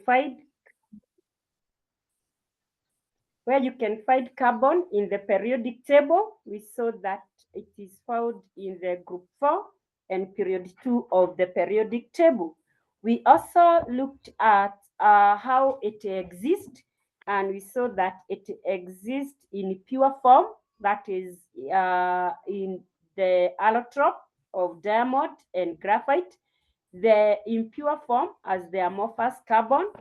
find carbon in the periodic table. We saw that it is found in the group 4 and period 2 of the periodic table. We also looked at how it exists, and we saw that it exists in pure form, that is in the allotrope of diamond and graphite, the impure form as the amorphous carbon,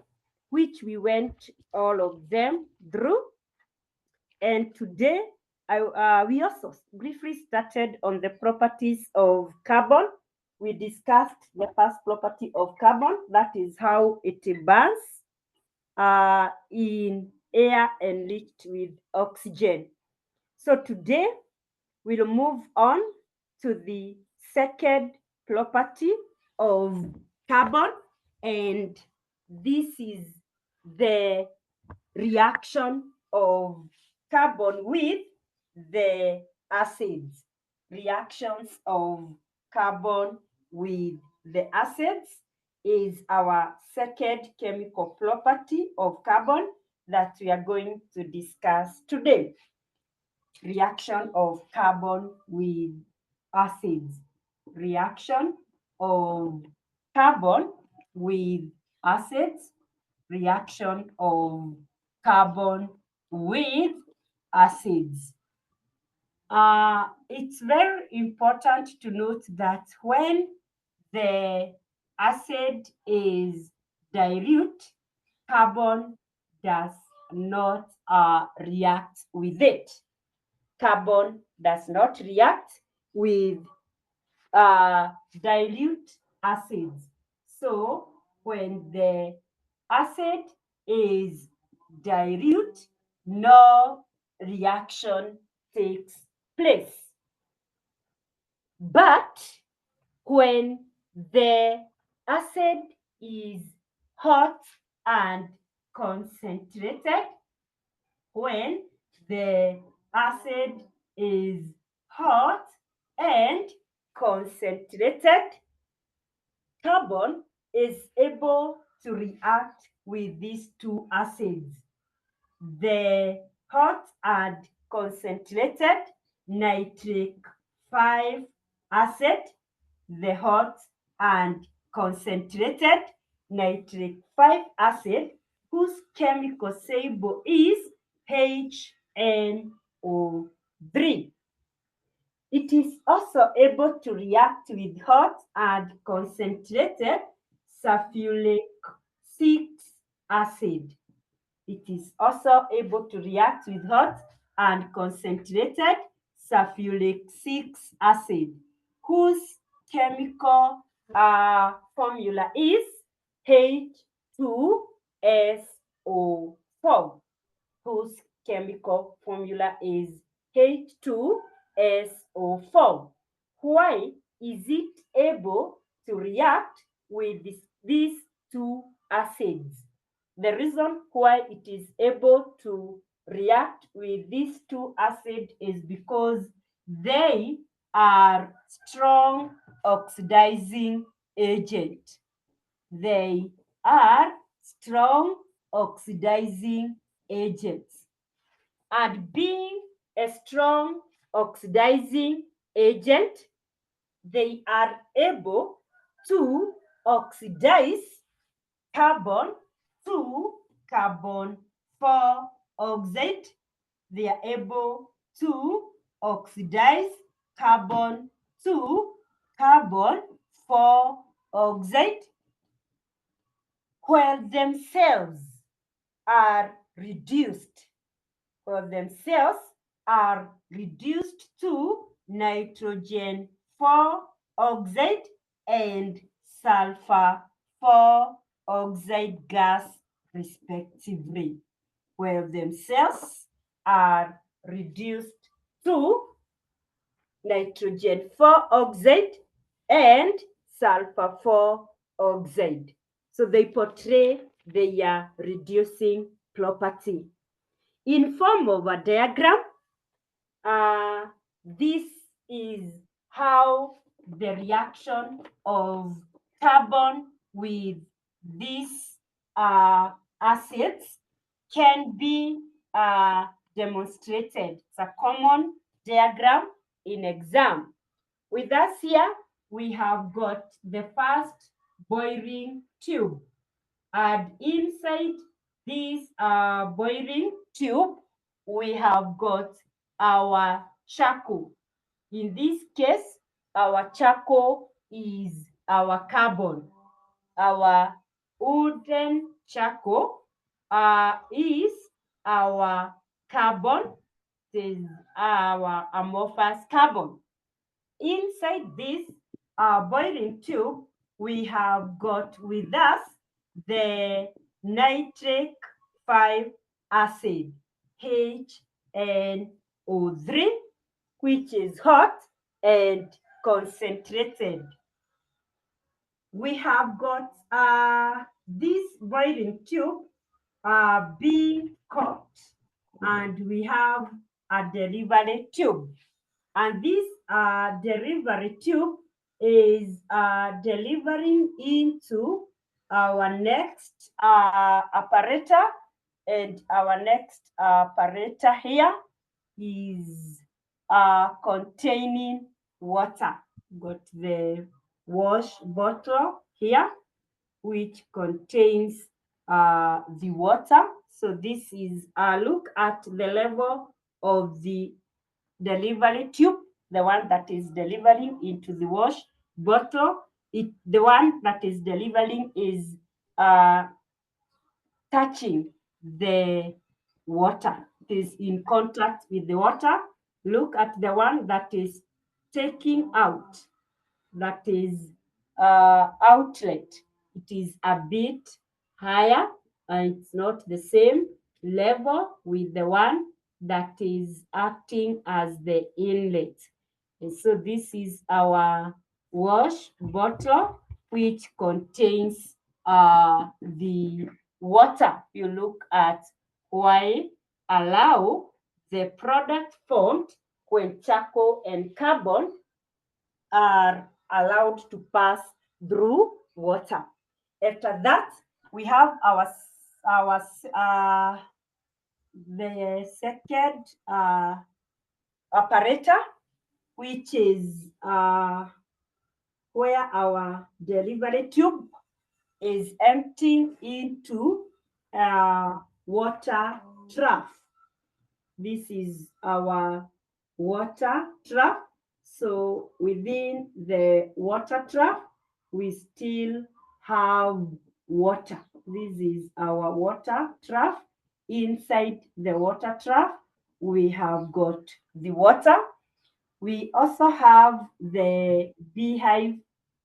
which we went all of them through. And today, we also briefly started on the properties of carbon. We discussed the first property of carbon, that is how it burns in air enriched with oxygen. So today, we'll move on to the second property of carbon, and this is the reaction of carbon with the acids. Reactions of carbon with the acids is our second chemical property of carbon that we are going to discuss today. Reaction of carbon with acids. Reaction of carbon with acids. Reaction of carbon with acids. It's very important to note that when the acid is dilute, carbon does not react with it. Carbon does not react with dilute acids. So when the acid is dilute, no reaction takes place. But when the acid is hot and concentrated, when the acid is hot and concentrated, carbon is able to react with these two acids. The hot and concentrated nitric 5 acid, the hot and concentrated nitric 5 acid, whose chemical symbol is HNO3. It is also able to react with hot and concentrated sulfuric 6 acid. It is also able to react with hot and concentrated sulfuric 6 acid, whose chemical formula is H2SO4, whose chemical formula is H2SO4. Why is it able to react with these two acids? The reason why it is able to react with these two acids is because they are strong oxidizing agent. They are strong oxidizing agents. And being a strong oxidizing agent, they are able to oxidize carbon to carbon 4 oxide. They are able to oxidize carbon to carbon 4 oxide, while themselves are reduced to nitrogen 4 oxide and sulfur 4 oxide gas respectively, while themselves are reduced to nitrogen 4 oxide and sulfur 4 oxide. So they portray their reducing property. In form of a diagram, this is how the reaction of carbon with this acids can be demonstrated. It's a common diagram in exam. With us here, we have got the first boiling tube. And inside this boiling tube, we have got our charcoal. In this case, our charcoal is our carbon. Our wooden charcoal is our carbon, is our amorphous carbon. Inside this boiling tube, we have got with us the nitric 5 acid, HNO3, which is hot and concentrated. We have got this boiling tube being cooked, and we have a delivery tube. And this delivery tube is delivering into our next apparatus, and our next apparatus here is containing water. Got the wash bottle here, which contains the water. So this is a look at the level of the delivery tube, the one that is delivering into the wash bottle. The one that is delivering is touching the water, it is in contact with the water. Look at the one that is taking out, that is outlet. It is a bit higher, and it's not the same level with the one that is acting as the inlet. And so this is our wash bottle, which contains the water. You look at why allow the product formed when charcoal and carbon are allowed to pass through water. After that, we have our the second apparatus, which is where our delivery tube is emptying into water trough. This is our water trough. So within the water trough, we still have water. This is our water trough. Inside the water trough, we have got the water. We also have the beehive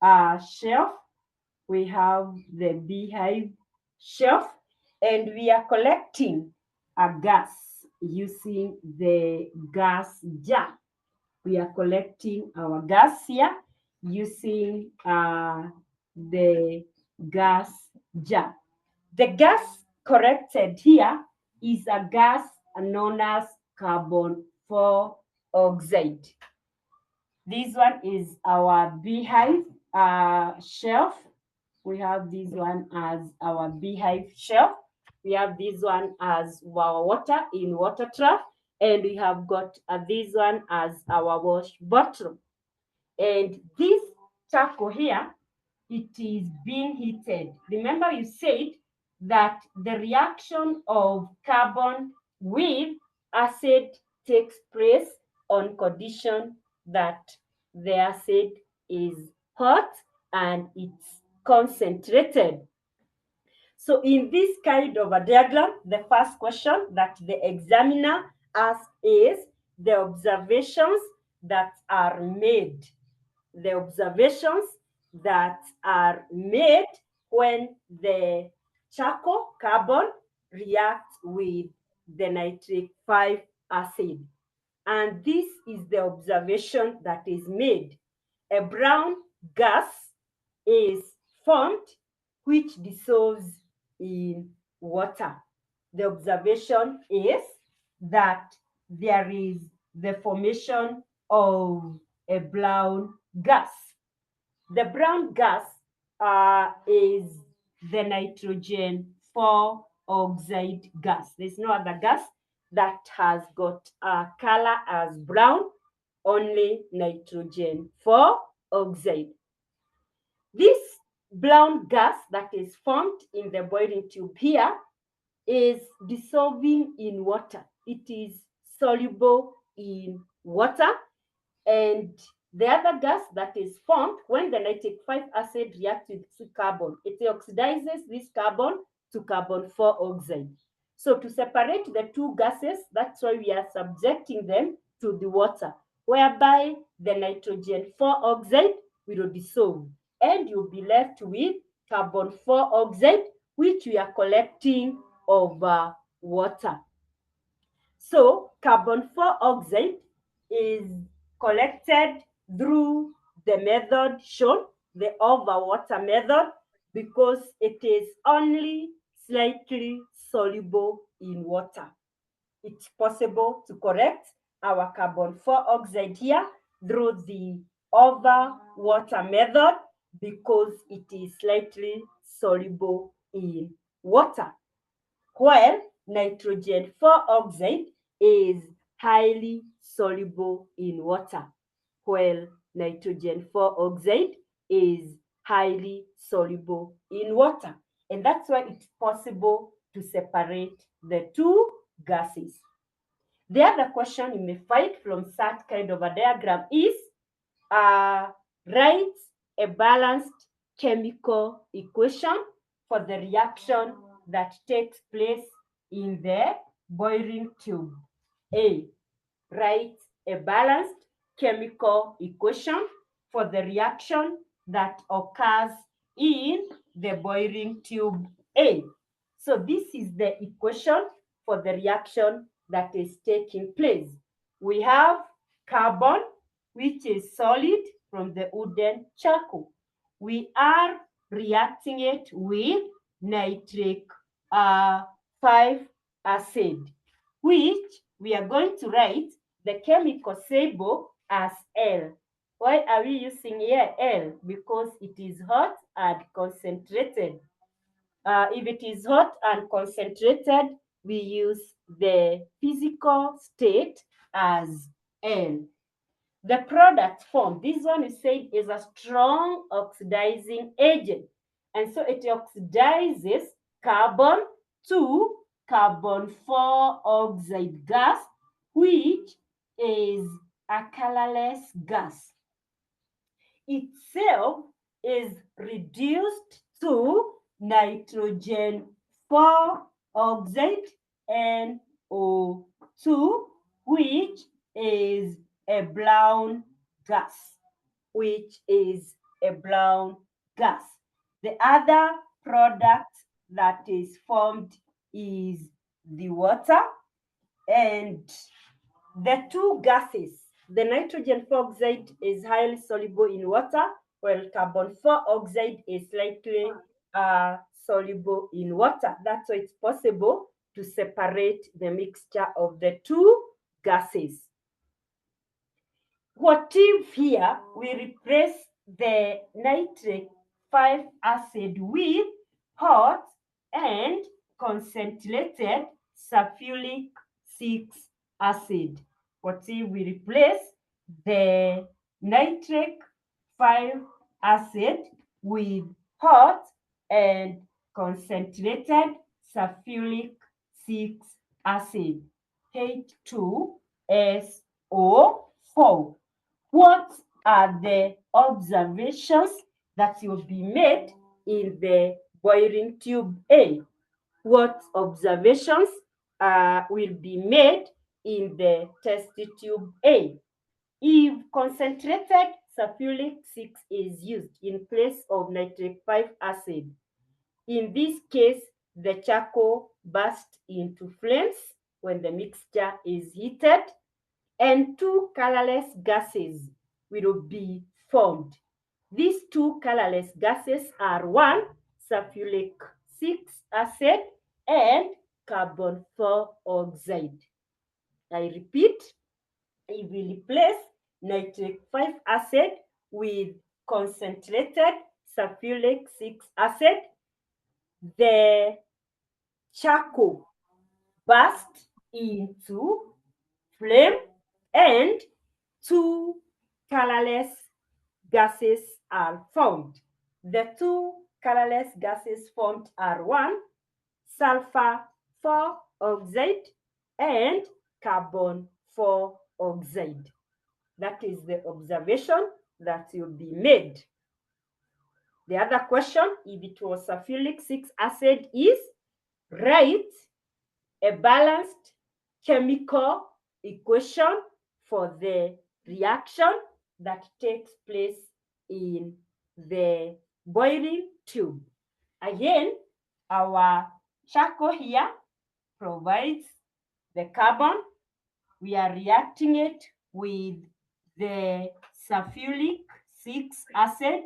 shelf. We have the beehive shelf, and we are collecting a gas using the gas jar. We are collecting our gas here using the gas jar. The gas collected here is a gas known as carbon dioxide. This one is our beehive shelf. We have this one as our beehive shelf. We have this one as our water in water trough, and we have got this one as our wash bottle. And this charcoal here, it is being heated. Remember, you said that the reaction of carbon with acid takes place on condition that the acid is hot and it's concentrated. So in this kind of a diagram, the first question that the examiner asks is the observations that are made. The observations that are made when the charcoal carbon reacts with the nitric 5 acid. And this is the observation that is made. A brown gas is formed which dissolves in water. The observation is that there is the formation of a brown gas. The brown gas is the nitrogen 4 oxide gas. There's no other gas that has got a color as brown, only nitrogen 4 oxide. This brown gas that is formed in the boiling tube here is dissolving in water. It is soluble in water, and the other gas that is formed when the nitric 5 acid reacts with carbon, it oxidizes this carbon to carbon 4 oxide. So to separate the two gases, that's why we are subjecting them to the water, whereby the nitrogen 4 oxide will dissolve and you'll be left with carbon 4 oxide, which we are collecting over water. So carbon 4 oxide is collected through the method shown, the over water method, because it is only slightly soluble in water. It's possible to correct our carbon 4 oxide here through the over water method because it is slightly soluble in water, while nitrogen 4 oxide is highly soluble in water, while nitrogen 4 oxide is highly soluble in water. And that's why it's possible to separate the two gases. The other question you may find from such kind of a diagram is write a balanced chemical equation for the reaction that takes place in the boiling tube. A. Write a balanced chemical equation for the reaction that occurs in the boiling tube A. So this is the equation for the reaction that is taking place. We have carbon, which is solid from the wooden charcoal. We are reacting it with nitric 5 acid, which we are going to write the chemical symbol as L. Why are we using here L? Because it is hot and concentrated. If it is hot and concentrated, we use the physical state as L. The product formed, this one is said is a strong oxidizing agent. And so it oxidizes carbon to carbon 4 oxide gas, which is a colorless gas. Itself is reduced to nitrogen 4 oxide NO2, which is a brown gas, The other product that is formed is the water, and the two gases, the nitrogen 4 oxide is highly soluble in water, while carbon 4 oxide is slightly soluble in water. That's why it's possible to separate the mixture of the two gases. What if here we replace the nitric 5 acid with hot and concentrated sulfuric 6 acid? What if we replace the nitric 5 acid with hot and concentrated sulfuric 6 acid, H2SO4? What are the observations that will be made in the boiling tube A? What observations will be made in the test tube A? If concentrated sulfuric 6 is used in place of nitric 5 acid, in this case, the charcoal bursts into flames when the mixture is heated, and two colorless gases will be formed. These two colorless gases are one, sulfuric 6 acid and carbon 4 oxide. I repeat, if we replace nitric 5 acid with concentrated sulfuric 6 acid, the charcoal burst into flame and two colorless gases are formed. The two colorless gases formed are one, sulfur 4 oxide and carbon 4 oxide. That is the observation that will be made. The other question, if it was sulfuric 6 acid, is write a balanced chemical equation for the reaction that takes place in the boiling tube. Again, our charcoal here provides the carbon. We are reacting it with the sulfuric 6 acid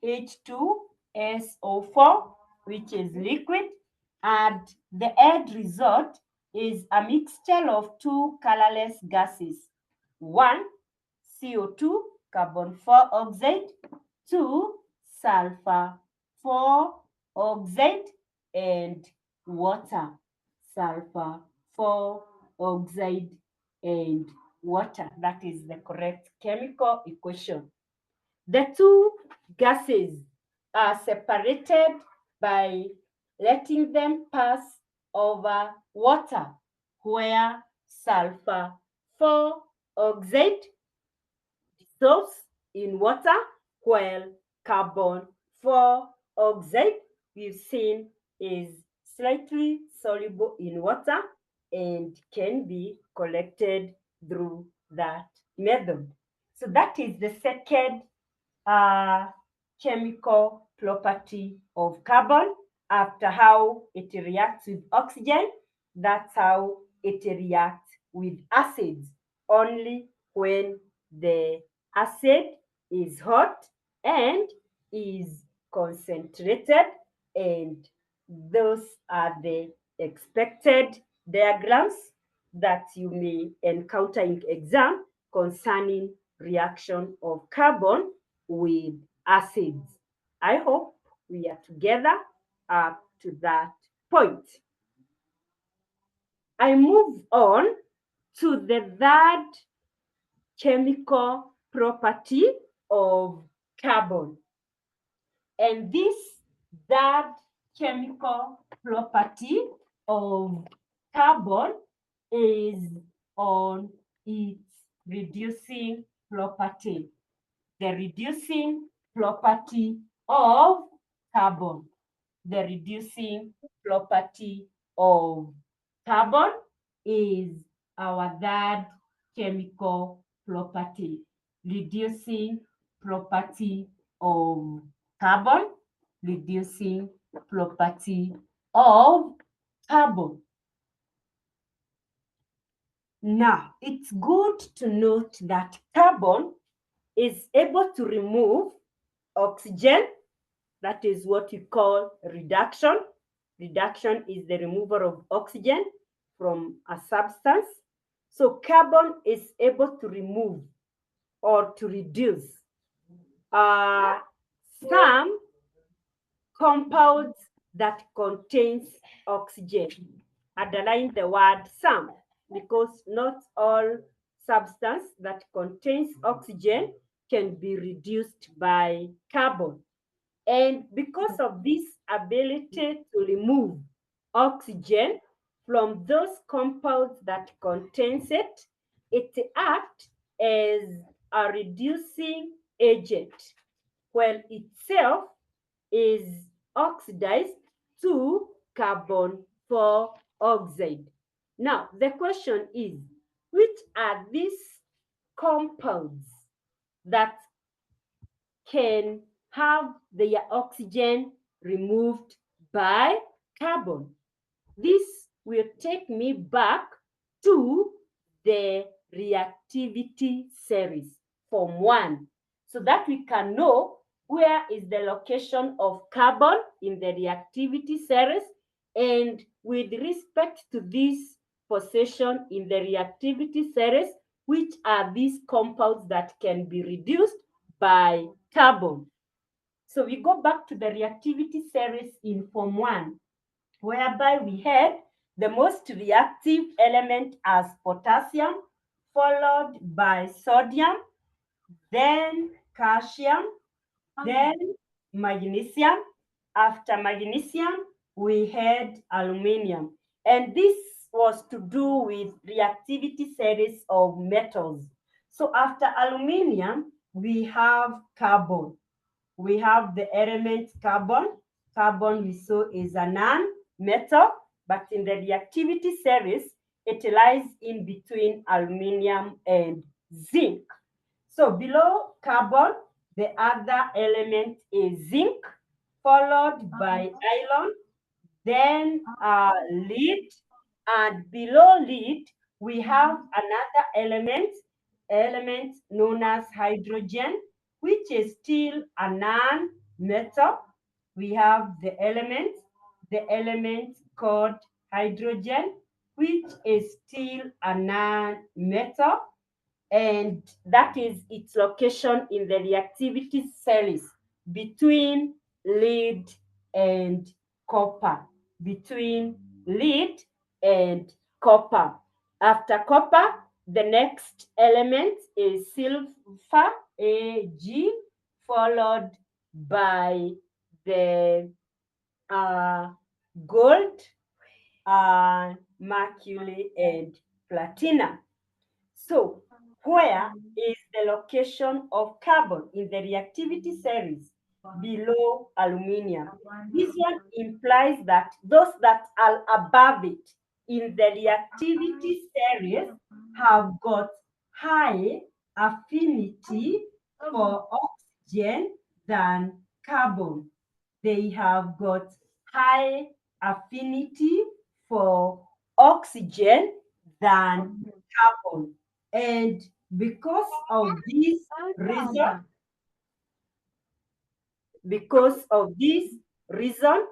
H2SO4, which is liquid, and the end result is a mixture of two colorless gases. One, CO2, carbon 4 oxide, two, sulfur 4 oxide, and water, sulfur 4 oxide and water. That is the correct chemical equation. The two gases are separated by letting them pass over water, where sulfur 4 oxide dissolves in water, while carbon 4 oxide we've seen is slightly soluble in water and can be collected through that method. So that is the second chemical property of carbon. After how it reacts with oxygen, that's how it reacts with acids. Only when the acid is hot and is concentrated, and those are the expected diagrams that you may encounter in exam concerning reaction of carbon with acids. I hope we are together up to that point. I move on to the third chemical property of carbon. And this third chemical property of carbon is on its reducing property. The reducing property of carbon. The reducing property of carbon is our third chemical property. Reducing property of carbon. Reducing property of carbon. Now, it's good to note that carbon is able to remove oxygen. That is what we call reduction. Reduction is the removal of oxygen from a substance. So carbon is able to remove or to reduce some compounds that contains oxygen. Underline the word some, because not all substance that contains oxygen can be reduced by carbon. And because of this ability to remove oxygen from those compounds that contains it, it acts as a reducing agent, while itself is oxidized to carbon 4 oxide. Now, the question is, which are these compounds that can have their oxygen removed by carbon? This will take me back to the reactivity series, Form 1, so that we can know where is the location of carbon in the reactivity series, and with respect to this position in the reactivity series, which are these compounds that can be reduced by carbon. So we go back to the reactivity series in Form 1. whereby we had the most reactive element as potassium, followed by sodium, then calcium, then magnesium. After magnesium, we had aluminum. And this was to do with reactivity series of metals. So after aluminum, we have carbon. We have the element carbon. Carbon we saw is a non-metal, but in the reactivity series, it lies in between aluminum and zinc. So below carbon, the other element is zinc, followed by iron, then lead, and below lead, we have another element known as hydrogen, which is still a non-metal. We have the element called hydrogen, which is still a non-metal, and that is its location in the reactivity series between lead and copper. Between lead and copper. After copper, the next element is silver, Ag, followed by the uh, gold, mercury, and platinum. So, where is the location of carbon in the reactivity series? Below aluminum. This one implies that those that are above it in the reactivity series have got high affinity for oxygen than carbon. They have got high affinity for oxygen than carbon. And reason, because of this reason,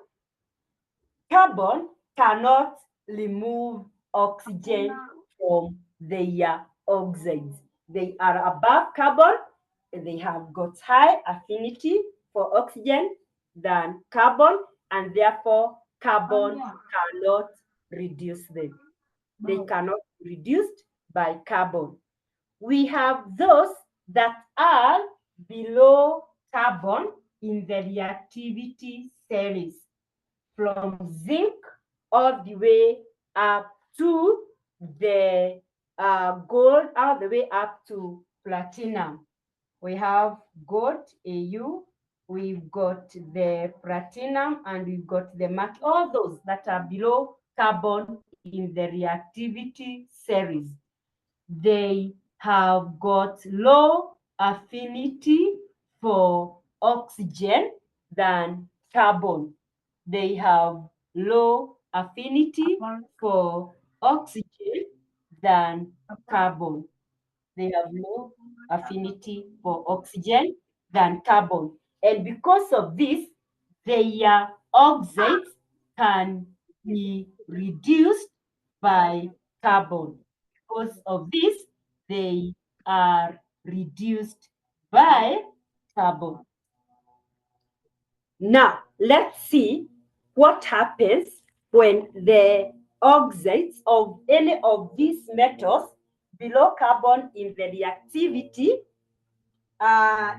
carbon cannot remove oxygen from their oxides. They are above carbon, and they have got high affinity for oxygen than carbon, and therefore carbon cannot reduce them. They cannot be reduced by carbon. We have those that are below carbon in the reactivity series, from zinc all the way up to the gold, all the way up to platinum. We have gold, Au, we've got the platinum, and we've got the mercury, all those that are below carbon in the reactivity series. They have got low affinity for oxygen than carbon. They have low affinity for oxygen than carbon. They have low affinity for oxygen than carbon. And because of this, their oxides can be reduced by carbon. Because of this, they are reduced by carbon. Now, let's see what happens when the oxides of any of these metals below carbon in the reactivity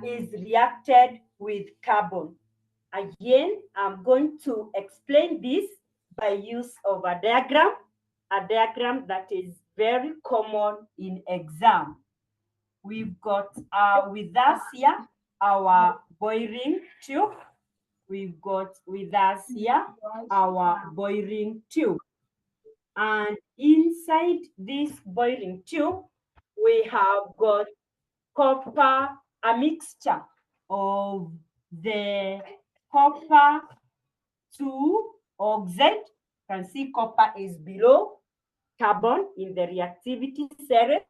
is reacted with carbon. Again, I'm going to explain this by use of a diagram that is very common in exam. We've got with us here our boiling tube. We've got with us here our boiling tube. And inside this boiling tube, we have got copper, a mixture of the copper 2 oxide. You can see copper is below carbon in the reactivity series.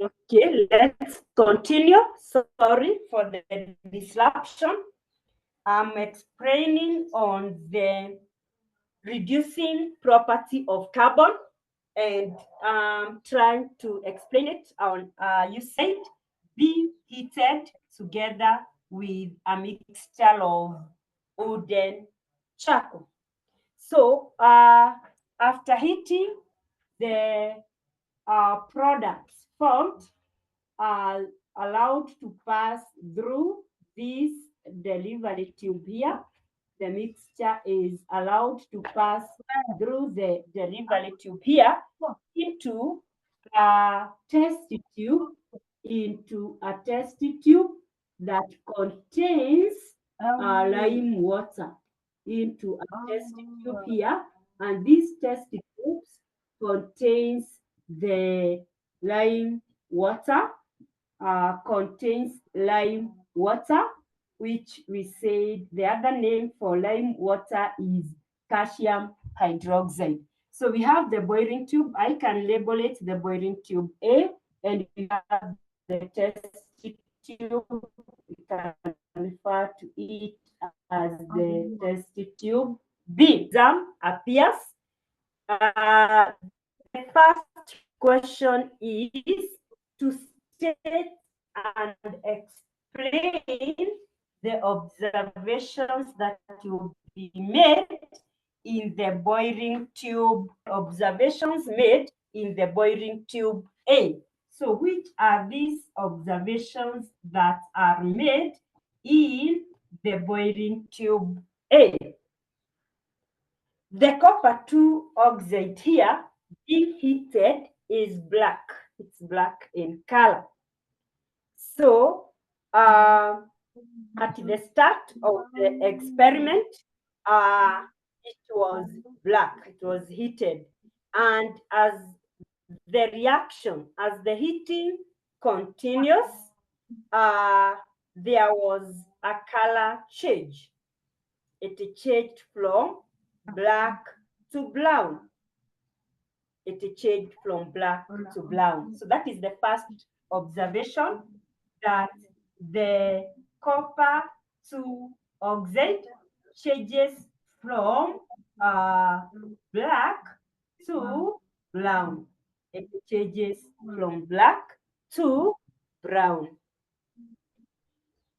Okay, let's continue. Sorry for the disruption. I'm explaining on the reducing property of carbon and trying to explain it on, you said, be heated together with a mixture of wood and charcoal. So after heating, the products formed are allowed to pass through this delivery tube here. The mixture is allowed to pass through the delivery tube here into a test tube, that contains lime water, into a test tube here, and these test tubes contains the lime water, which we said the other name for lime water is calcium hydroxide. So we have the boiling tube. I can label it the boiling tube A, and we have the test tube. We can refer to it as the test tube B. Exam appears. The first question is to state and explain the observations that will be made in the boiling tube, observations made in the boiling tube A. So which are these observations that are made in the boiling tube A? The copper 2 oxide here being heated is black. It's black in color. So at the start of the experiment, it was black, it was heated. And as the reaction, as the heating continues, there was a color change. It changed from black to brown. It changed from black to brown. So that is the first observation, that the copper 2 oxide changes from black to brown. It changes from black to brown.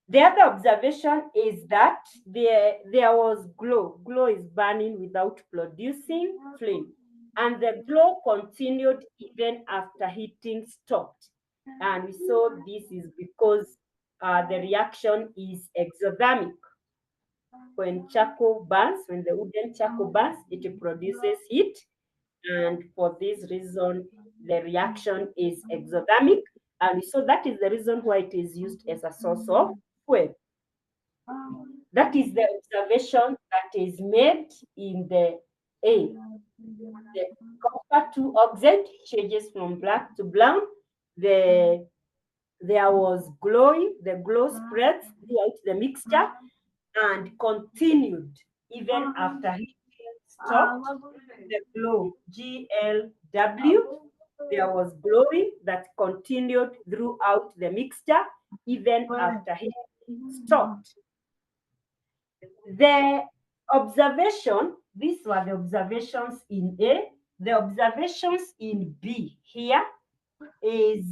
The other observation is that there was glow. Glow is burning without producing flame. And the glow continued even after heating stopped. And we saw this is because the reaction is exothermic. When charcoal burns, when the wooden charcoal burns, it produces heat. And for this reason, the reaction is exothermic. And so that is the reason why it is used as a source of fuel. That is the observation that is made in the A. The copper 2 oxide changes from black to brown. There was glowing, the glow spreads throughout the mixture and continued even after heating stopped. The glow, GLW, there was glowing that continued throughout the mixture even after heating stopped. The observation, these were the observations in A. The observations in B here is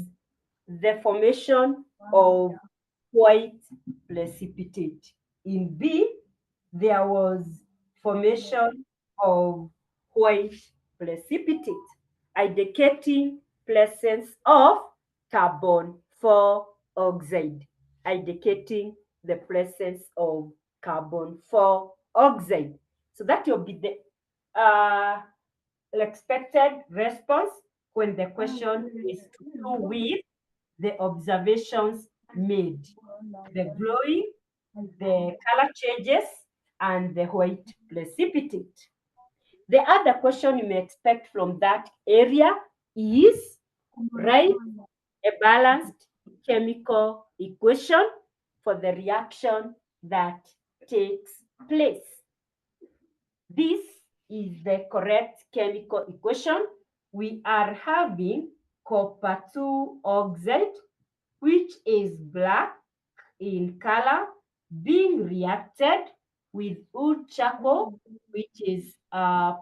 the formation of white precipitate. In B, there was formation of white precipitate, indicating presence of carbon 4 oxide, indicating the presence of carbon 4 oxide. So that will be the expected response when the question is to do with the observations made, the glowing, the color changes, and the white precipitate. The other question you may expect from that area is write a balanced chemical equation for the reaction that takes place. This is the correct chemical equation. We are having copper 2 oxide, which is black in color, being reacted with wood charcoal, which is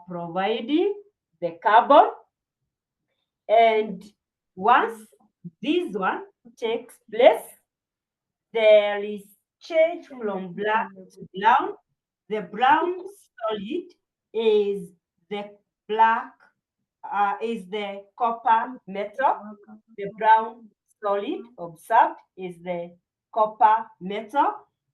providing the carbon. And once this one takes place, there is change from black to brown. The brown solid is the black, is the copper metal. The brown solid observed is the copper metal,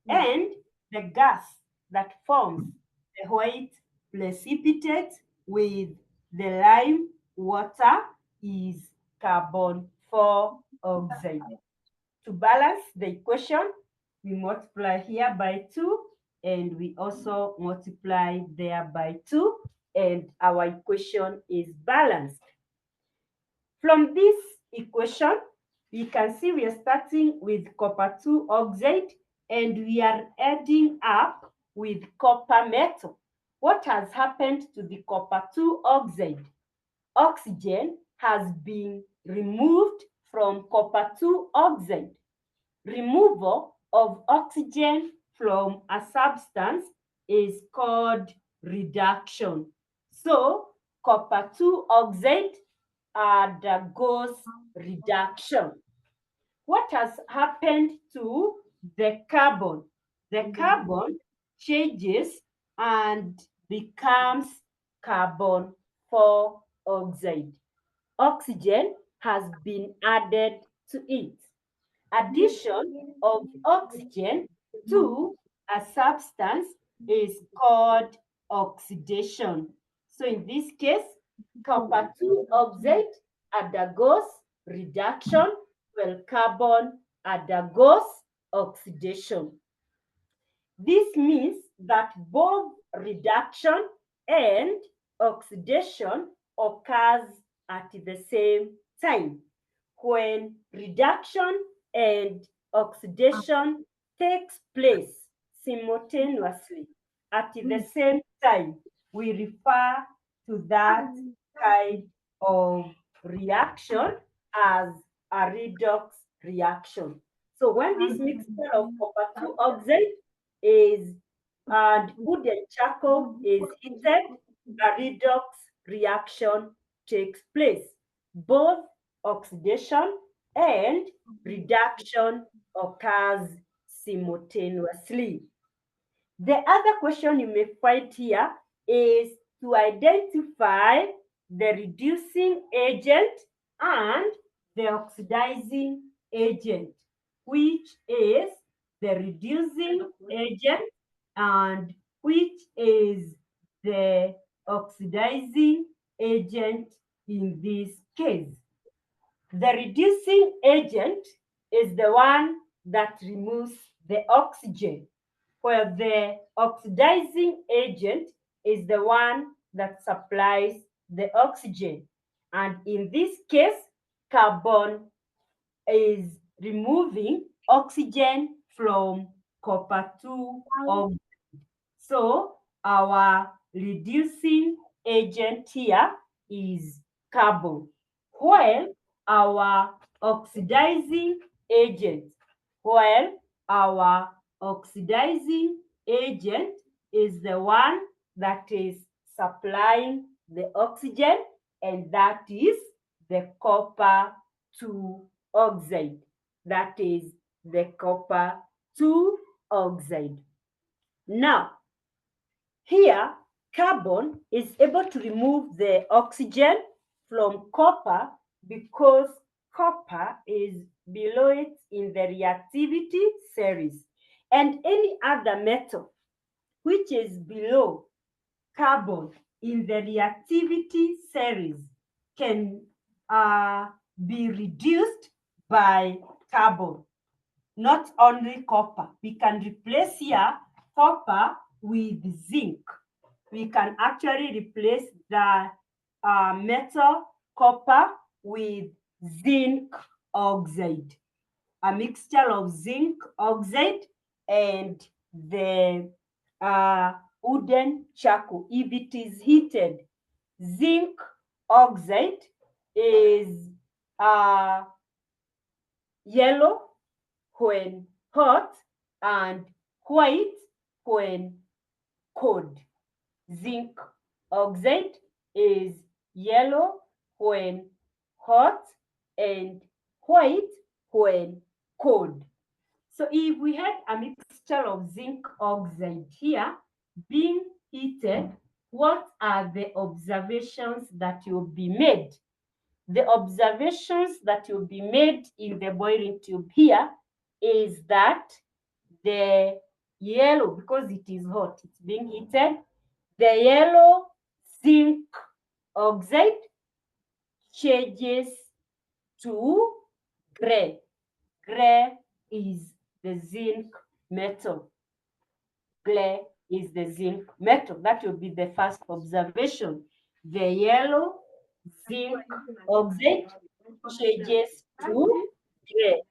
and the gas that forms the white precipitate with the lime water is carbon 4 oxide. To balance the equation, we multiply here by 2, and we also multiply there by 2, and our equation is balanced. From this equation, we can see we are starting with copper 2 oxide, and we are adding up with copper metal. What has happened to the copper 2 oxide? Oxygen has been removed from copper 2 oxide. Removal of oxygen from a substance is called reduction. So copper 2 oxide undergoes reduction. What has happened to the carbon? The carbon changes and becomes carbon 4 oxide. Oxygen has been added to it. Addition of oxygen to a substance is called oxidation. So in this case, copper 2 oxide undergoes reduction while carbon undergoes oxidation. This means that both reduction and oxidation occurs at the same time. When reduction and oxidation takes place simultaneously at the same time, we refer to that kind of reaction as a redox reaction. So when this mixture of copper 2 oxide is and wood and charcoal is heated, a redox reaction takes place. Both oxidation and reduction occurs simultaneously. The other question you may find here is to identify the reducing agent and the oxidizing agent, which is the reducing agent and which is the oxidizing agent in this case. The reducing agent is the one that removes the oxygen, while the oxidizing agent is the one that supplies the oxygen. And in this case, carbon is removing oxygen from copper 2 oxide. So our reducing agent here is carbon, while our oxidizing agent, while our oxidizing agent is the one that is supplying the oxygen, and that is the copper 2 oxide. That is the copper 2 oxide. Now, here, carbon is able to remove the oxygen from copper because copper is below it in the reactivity series. And any other metal which is below carbon in the reactivity series can be reduced by carbon, not only copper. We can replace here copper with zinc. We can actually replace the metal copper with zinc oxide, a mixture of zinc oxide and the wooden charcoal. If it is heated, zinc oxide is yellow when hot and white when cold. Zinc oxide is yellow when hot and white when cold. So if we had a mixture of zinc oxide here being heated, what are the observations that will be made? The observations that will be made in the boiling tube here is that the yellow, because it is hot, it's being heated, the yellow zinc oxide changes to gray. Gray is the zinc metal. Gray is the zinc metal. That will be the first observation. The yellow zinc oxide changes to gray.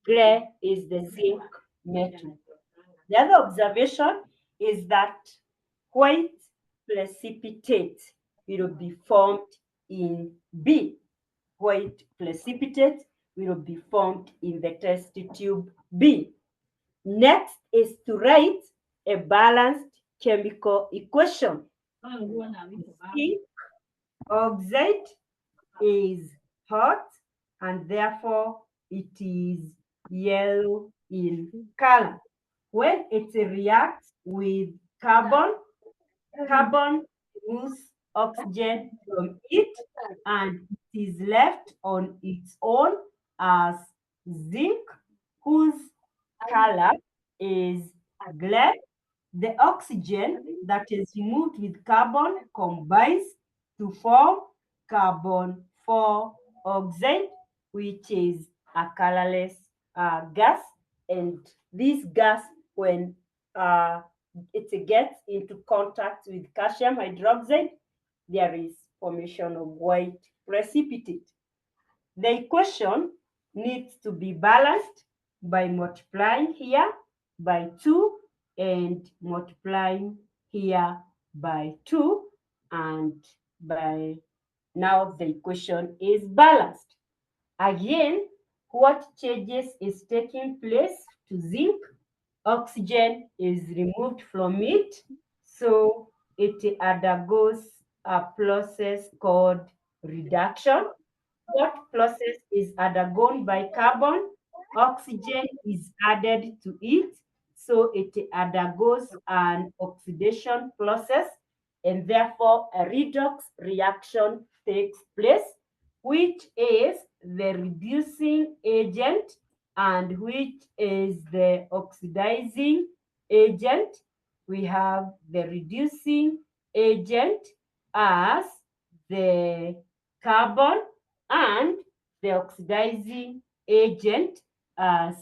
Gray is the zinc metal. The other observation is that white precipitate will be formed in B. White precipitate will be formed in the test tube B. Next is to write a balanced chemical equation. Zinc oxide is hot and therefore it is yellow in color. When it reacts with carbon, carbon removes oxygen from it and it is left on its own as zinc, whose color is gray. The oxygen that is removed with carbon combines to form carbon 4 oxide, which is a colorless gas. And this gas, when it gets into contact with calcium hydroxide, there is formation of white precipitate. The equation needs to be balanced by multiplying here by 2 and multiplying here by 2, and by now the equation is balanced. Again, what changes is taking place to zinc? Oxygen is removed from it, so it undergoes a process called reduction. What process is undergone by carbon? Oxygen is added to it, so it undergoes an oxidation process, and therefore a redox reaction takes place, which is the reducing agent and which is the oxidizing agent. We have the reducing agent as the carbon and the oxidizing agent as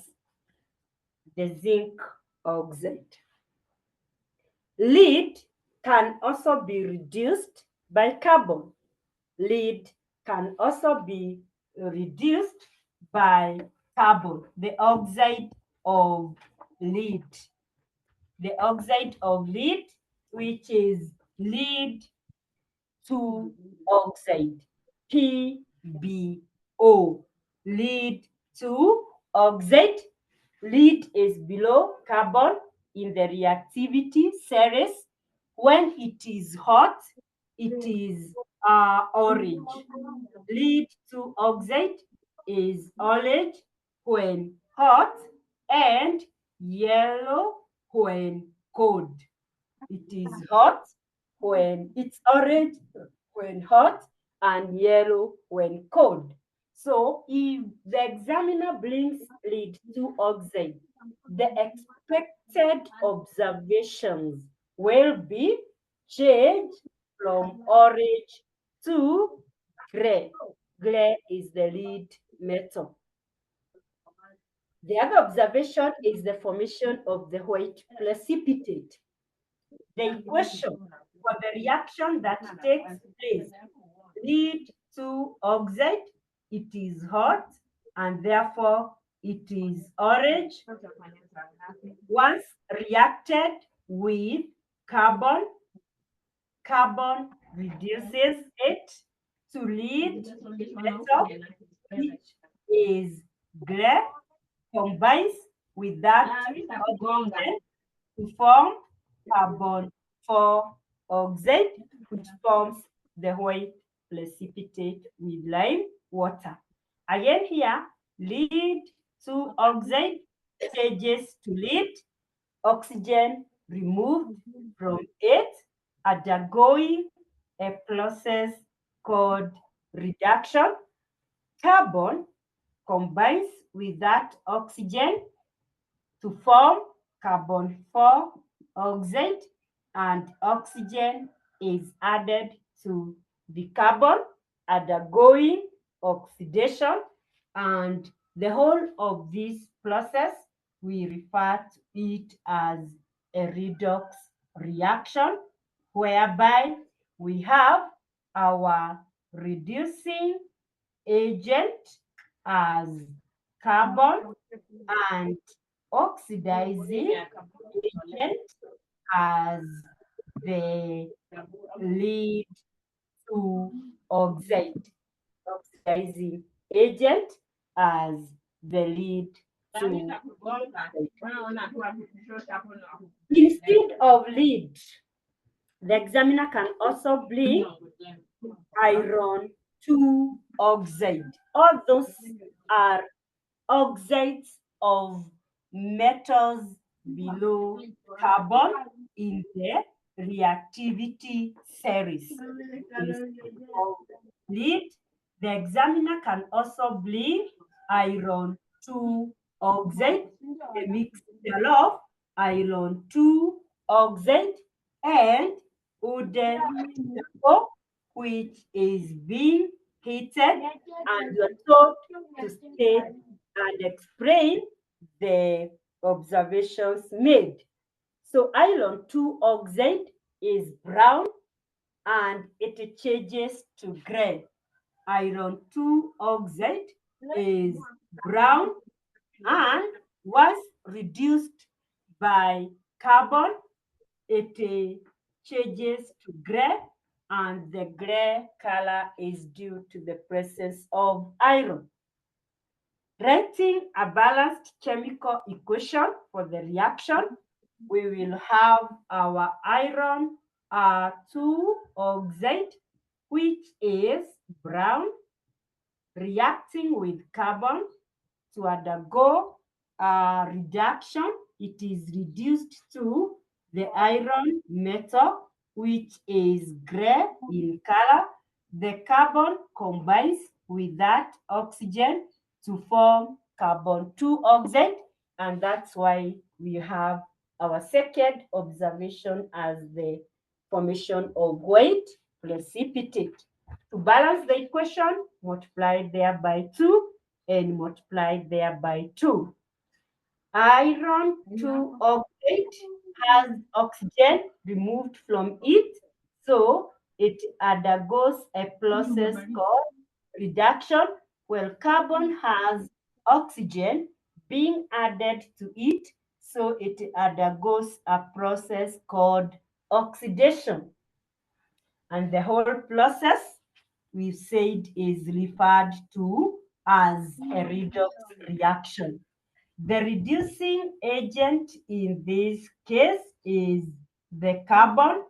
the zinc oxide. Lead can also be reduced by carbon. Lead can also be reduced by carbon, the oxide of lead. The oxide of lead, which is lead 2 oxide, PbO. Lead 2 oxide. Lead is below carbon in the reactivity series. When it is hot, it is orange. Lead 2 oxide is orange when hot and yellow when cold. It is hot when it's orange when hot and yellow when cold. So if the examiner brings lead 2 oxide, the expected observations will be change from orange to gray. Glare is the lead metal. The other observation is the formation of the white precipitate. The equation for the reaction that takes place lead to oxide, it is hot and therefore it is orange. Once reacted with carbon, carbon reduces it to lead metal, which is gray, combines with that oxygen to form carbon 4 oxide, which forms the white precipitate with lime water. Again here, lead to oxide changes to lead, oxygen removed from it, undergoing a process called reduction. Carbon combines with that oxygen to form carbon 4 oxide, and oxygen is added to the carbon undergoing oxidation, and the whole of this process we refer to it as a redox reaction, whereby we have our reducing agent as carbon and oxidizing agent as the lead to oxide. Oxidizing agent as the lead to oxide. Instead of lead, the examiner can also bring iron 2 oxide. All those are oxides of metals below carbon in the reactivity series. Instead of lead, the examiner can also bring iron 2 oxide, a mixture of iron 2 oxide and wooden nickel, which is being heated, and you're told to state and explain the observations made. So iron 2 oxide is brown and it changes to gray. Iron 2 oxide is brown and was reduced by carbon, it changes to gray, and the gray color is due to the presence of iron. Writing a balanced chemical equation for the reaction, we will have our iron 2 oxide, which is brown, reacting with carbon to undergo a reduction. It is reduced to the iron metal, which is gray in color. The carbon combines with that oxygen to form carbon 2 oxide, and that's why we have our second observation as the formation of white precipitate. To balance the equation, multiply there by 2 and multiply there by 2. Iron 2 oxide has oxygen removed from it, so it undergoes a process called reduction, while carbon has oxygen being added to it, so it undergoes a process called oxidation. And the whole process we've said is referred to as a redox reaction. The reducing agent in this case is the carbon.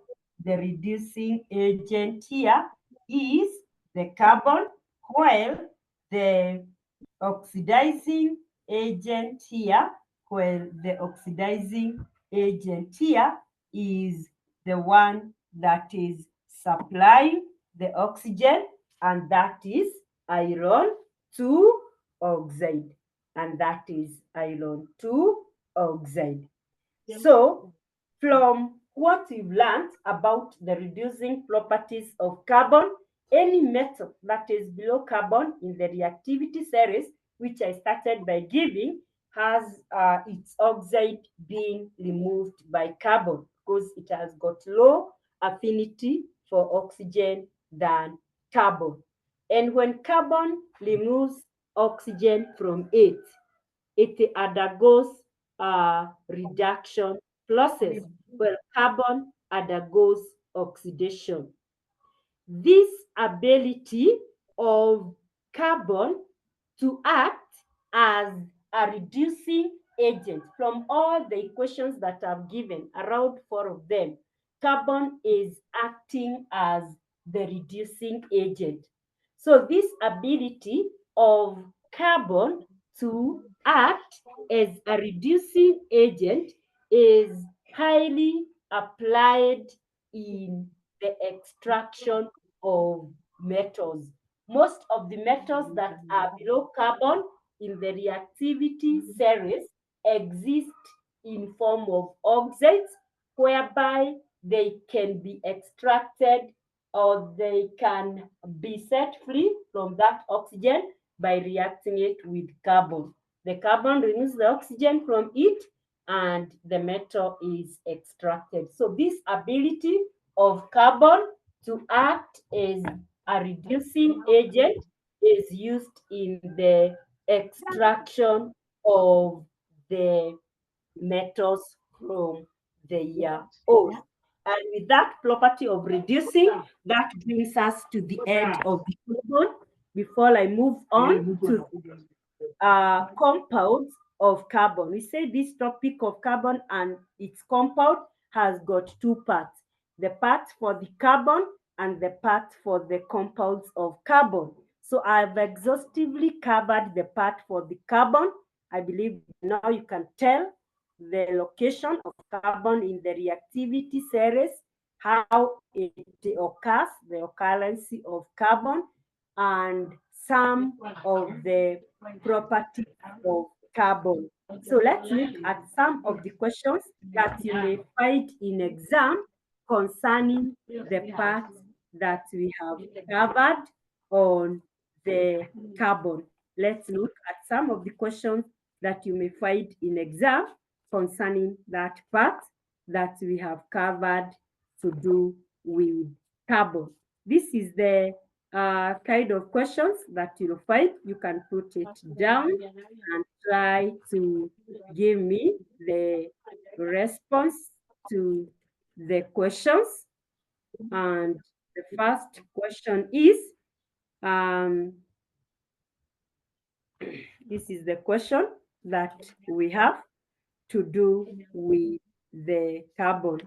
The reducing agent here is the carbon, while the oxidizing agent here, is the one that is supplying the oxygen, and that is iron 2 oxide, and that is iron 2 oxide. So from what we've learned about the reducing properties of carbon any metal that is below carbon in the reactivity series, which I started by giving, has its oxide being removed by carbon because it has got low affinity for oxygen than carbon. And when carbon removes oxygen from it undergoes a reduction process, where carbon undergoes oxidation. This ability of carbon to act as a reducing agent, from all the equations that I've given, around 4 of them, carbon is acting as the reducing agent. So this ability of carbon to act as a reducing agent is highly applied in the extraction of metals. Most of the metals that are below carbon in the reactivity series exist in form of oxides, whereby they can be extracted or they can be set free from that oxygen by reacting it with carbon. The carbon removes the oxygen from it and the metal is extracted. So this ability of carbon to act as a reducing agent is used in the extraction of the metals from their ore. And with that property of reducing, that brings us to the end of the carbon. Before I move on to compounds of carbon. We say this topic of carbon and its compound has got two parts, the part for the carbon and the part for the compounds of carbon. So I've exhaustively covered the part for the carbon. I believe now you can tell the location of carbon in the reactivity series, how it occurs, the occurrence of carbon, and some of the properties of carbon. So let's look at some of the questions that you may find in exam concerning the parts that we have covered on the carbon. Let's look at some of the questions that you may find in exam concerning that part that we have covered to do with carbon. This is the kind of questions that you'll find. You can put it down and try to give me the response to the questions. And the first question is, this is the question that we have to do with the carbon.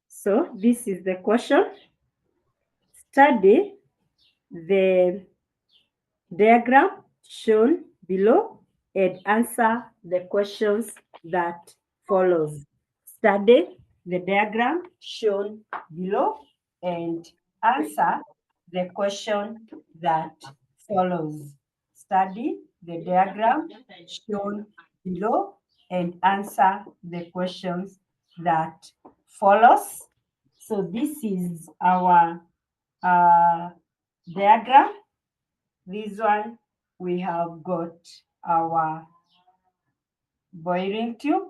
So this is the question. Study the diagram shown below and answer the questions that follows. Study the diagram shown below and answer the question that follows. Study the diagram shown below and answer the questions that follows. So this is our diagram. This one, we have got our boiling tube,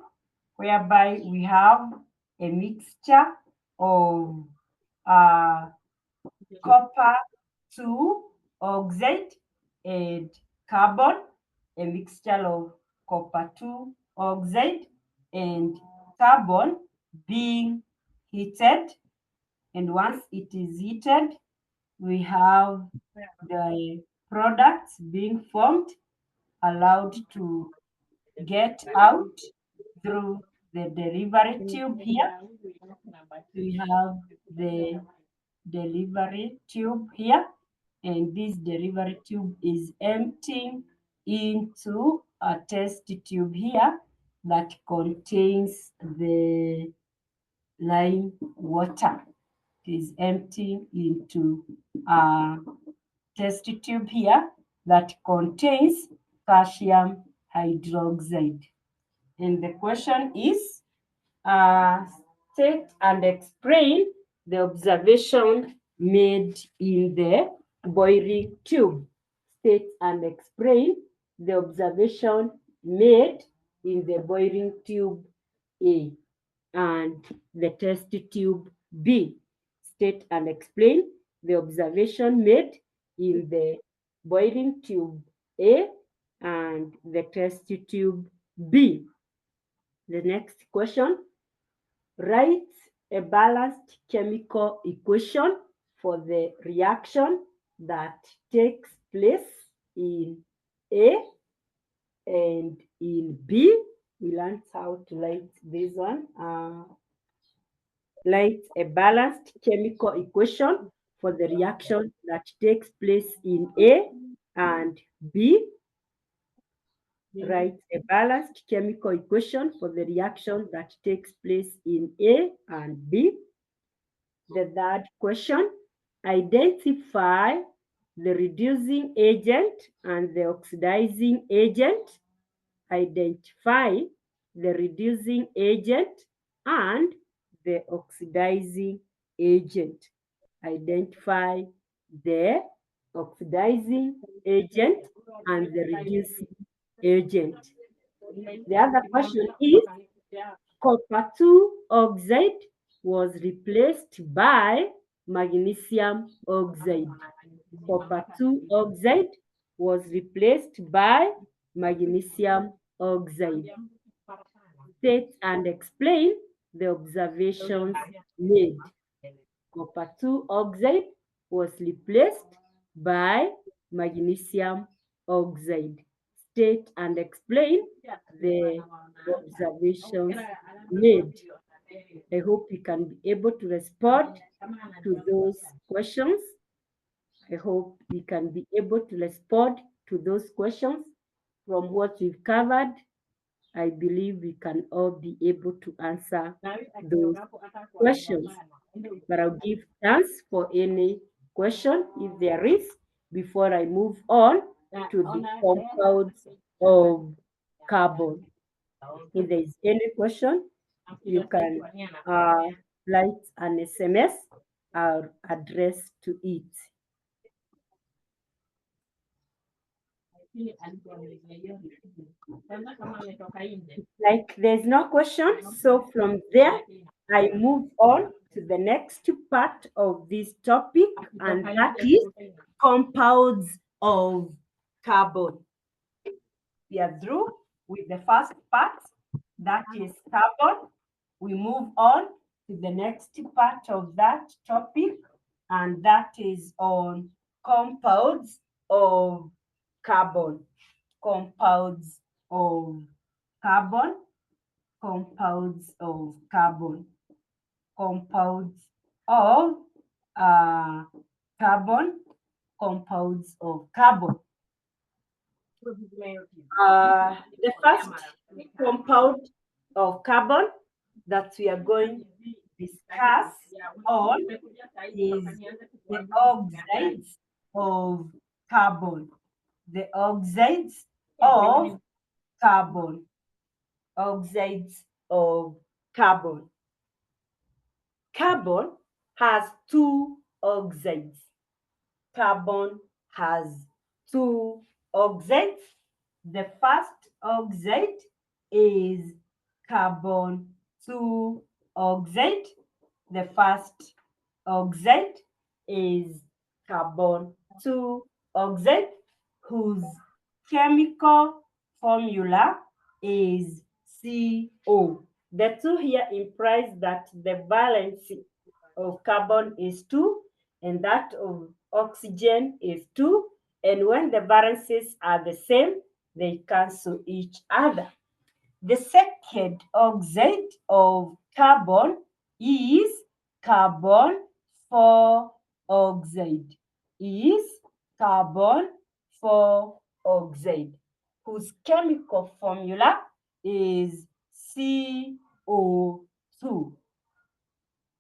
whereby we have a mixture of uh, copper 2 oxide and carbon, a mixture of copper 2 oxide and carbon being heated. And once it is heated, we have the products being formed, allowed to get out through the delivery tube here. We have the delivery tube here, and this delivery tube is emptying into a test tube here that contains the lime water. It is emptying into a test tube here that contains calcium hydroxide. And the question is, uh, state and explain the observation made in the boiling tube. State and explain the observation made in the boiling tube A and the test tube B. State and explain the observation made in the boiling tube A and the test tube B. The next question, write a balanced chemical equation for the reaction that takes place in A and in B. We learned how to write this one. Write a balanced chemical equation for the reaction that takes place in A and B. Write a balanced chemical equation for the reaction that takes place in A and B. The third question, identify the reducing agent and the oxidizing agent. Identify the reducing agent and the oxidizing agent. Identify the oxidizing agent and the reducing agent. The other question is, copper 2 oxide was replaced by magnesium oxide. Copper 2 oxide was replaced by magnesium oxide. State and explain the observations made. Copper 2 oxide was replaced by magnesium oxide. State and explain the observations made. I hope you can be able to respond to those questions. I hope we can be able to respond to those questions. From what we've covered, I believe we can all be able to answer those questions. But I'll give chance for any question if there is before I move on to the compounds of carbon. If there is any question, you can write an SMS or address to it. Like there's no question, so from there I move on to the next part of this topic, and that is compounds of carbon. We are through with the first part, that is carbon. We move on to the next part of that topic, and that is on compounds of carbon. Compounds of carbon. Compounds of carbon. Compounds of carbon. Compounds of carbon. The first compound of carbon that we are going to discuss on is the oxides of carbon. The oxides of carbon. Oxides of carbon. Carbon has two oxides. Carbon has two oxides. The first oxide is carbon 2 oxide. The first oxide is carbon 2 oxide, whose chemical formula is CO. The 2 here implies that the valency of carbon is 2 and that of oxygen is 2. And when the valencies are the same, they cancel each other. The second oxide of carbon is carbon 4 oxide. Is carbon 4 oxide, whose chemical formula is CO2.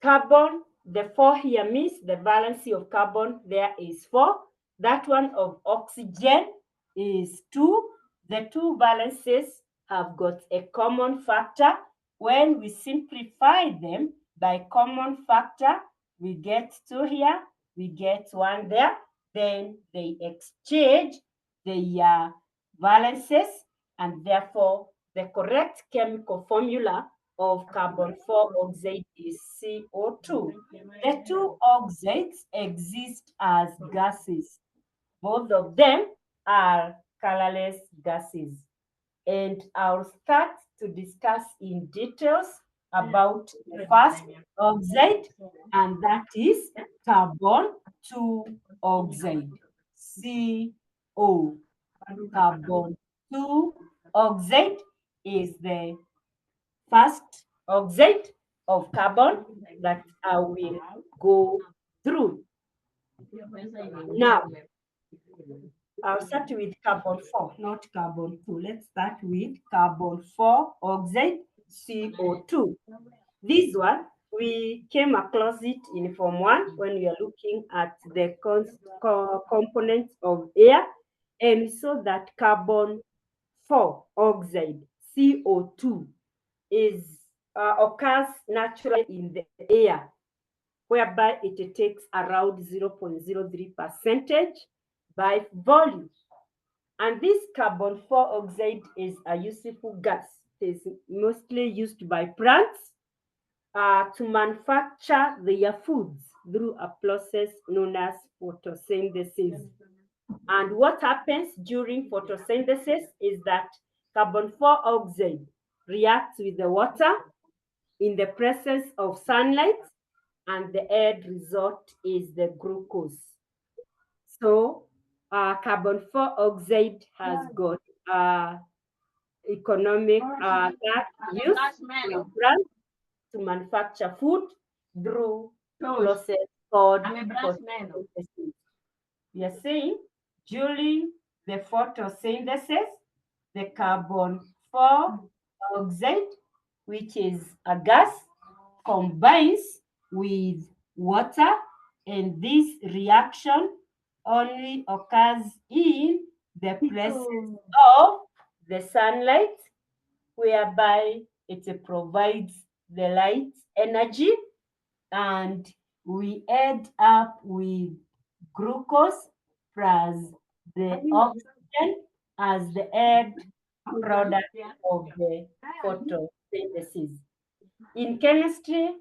Carbon, the 4 here means the valency of carbon there is 4. That one of oxygen is 2. The two valencies have got a common factor. When we simplify them by common factor, we get 2 here, we get 1 there. Then they exchange their valences, and therefore the correct chemical formula of carbon 4 oxide is CO2. The two oxides exist as gases. Both of them are colorless gases. And I'll start to discuss in details about the first oxide, and that is carbon 2 oxide, CO. Carbon 2 oxide is the first oxide of carbon that I will go through. Now, I'll start with carbon 4, not carbon 2. Let's start with carbon 4 oxide, CO2. This one, we came across it in Form 1 when we are looking at the components of air, and we saw that carbon 4 oxide, CO2, occurs naturally in the air, whereby it takes around 0.03 percentage by volume. And this carbon 4 oxide is a useful gas. It is mostly used by plants to manufacture their foods through a process known as photosynthesis. And what happens during photosynthesis is that carbon 4 oxide reacts with the water in the presence of sunlight, and the end result is the glucose. So, carbon 4 oxide has got economic use by plants to manufacture food through process called photosynthesis. We are saying during the photosynthesis, the carbon 4 oxide, which is a gas, combines with water, and this reaction only occurs in the presence of the sunlight, whereby it provides the light energy, and we end up with glucose plus the oxygen as the end product of the photosynthesis. In chemistry,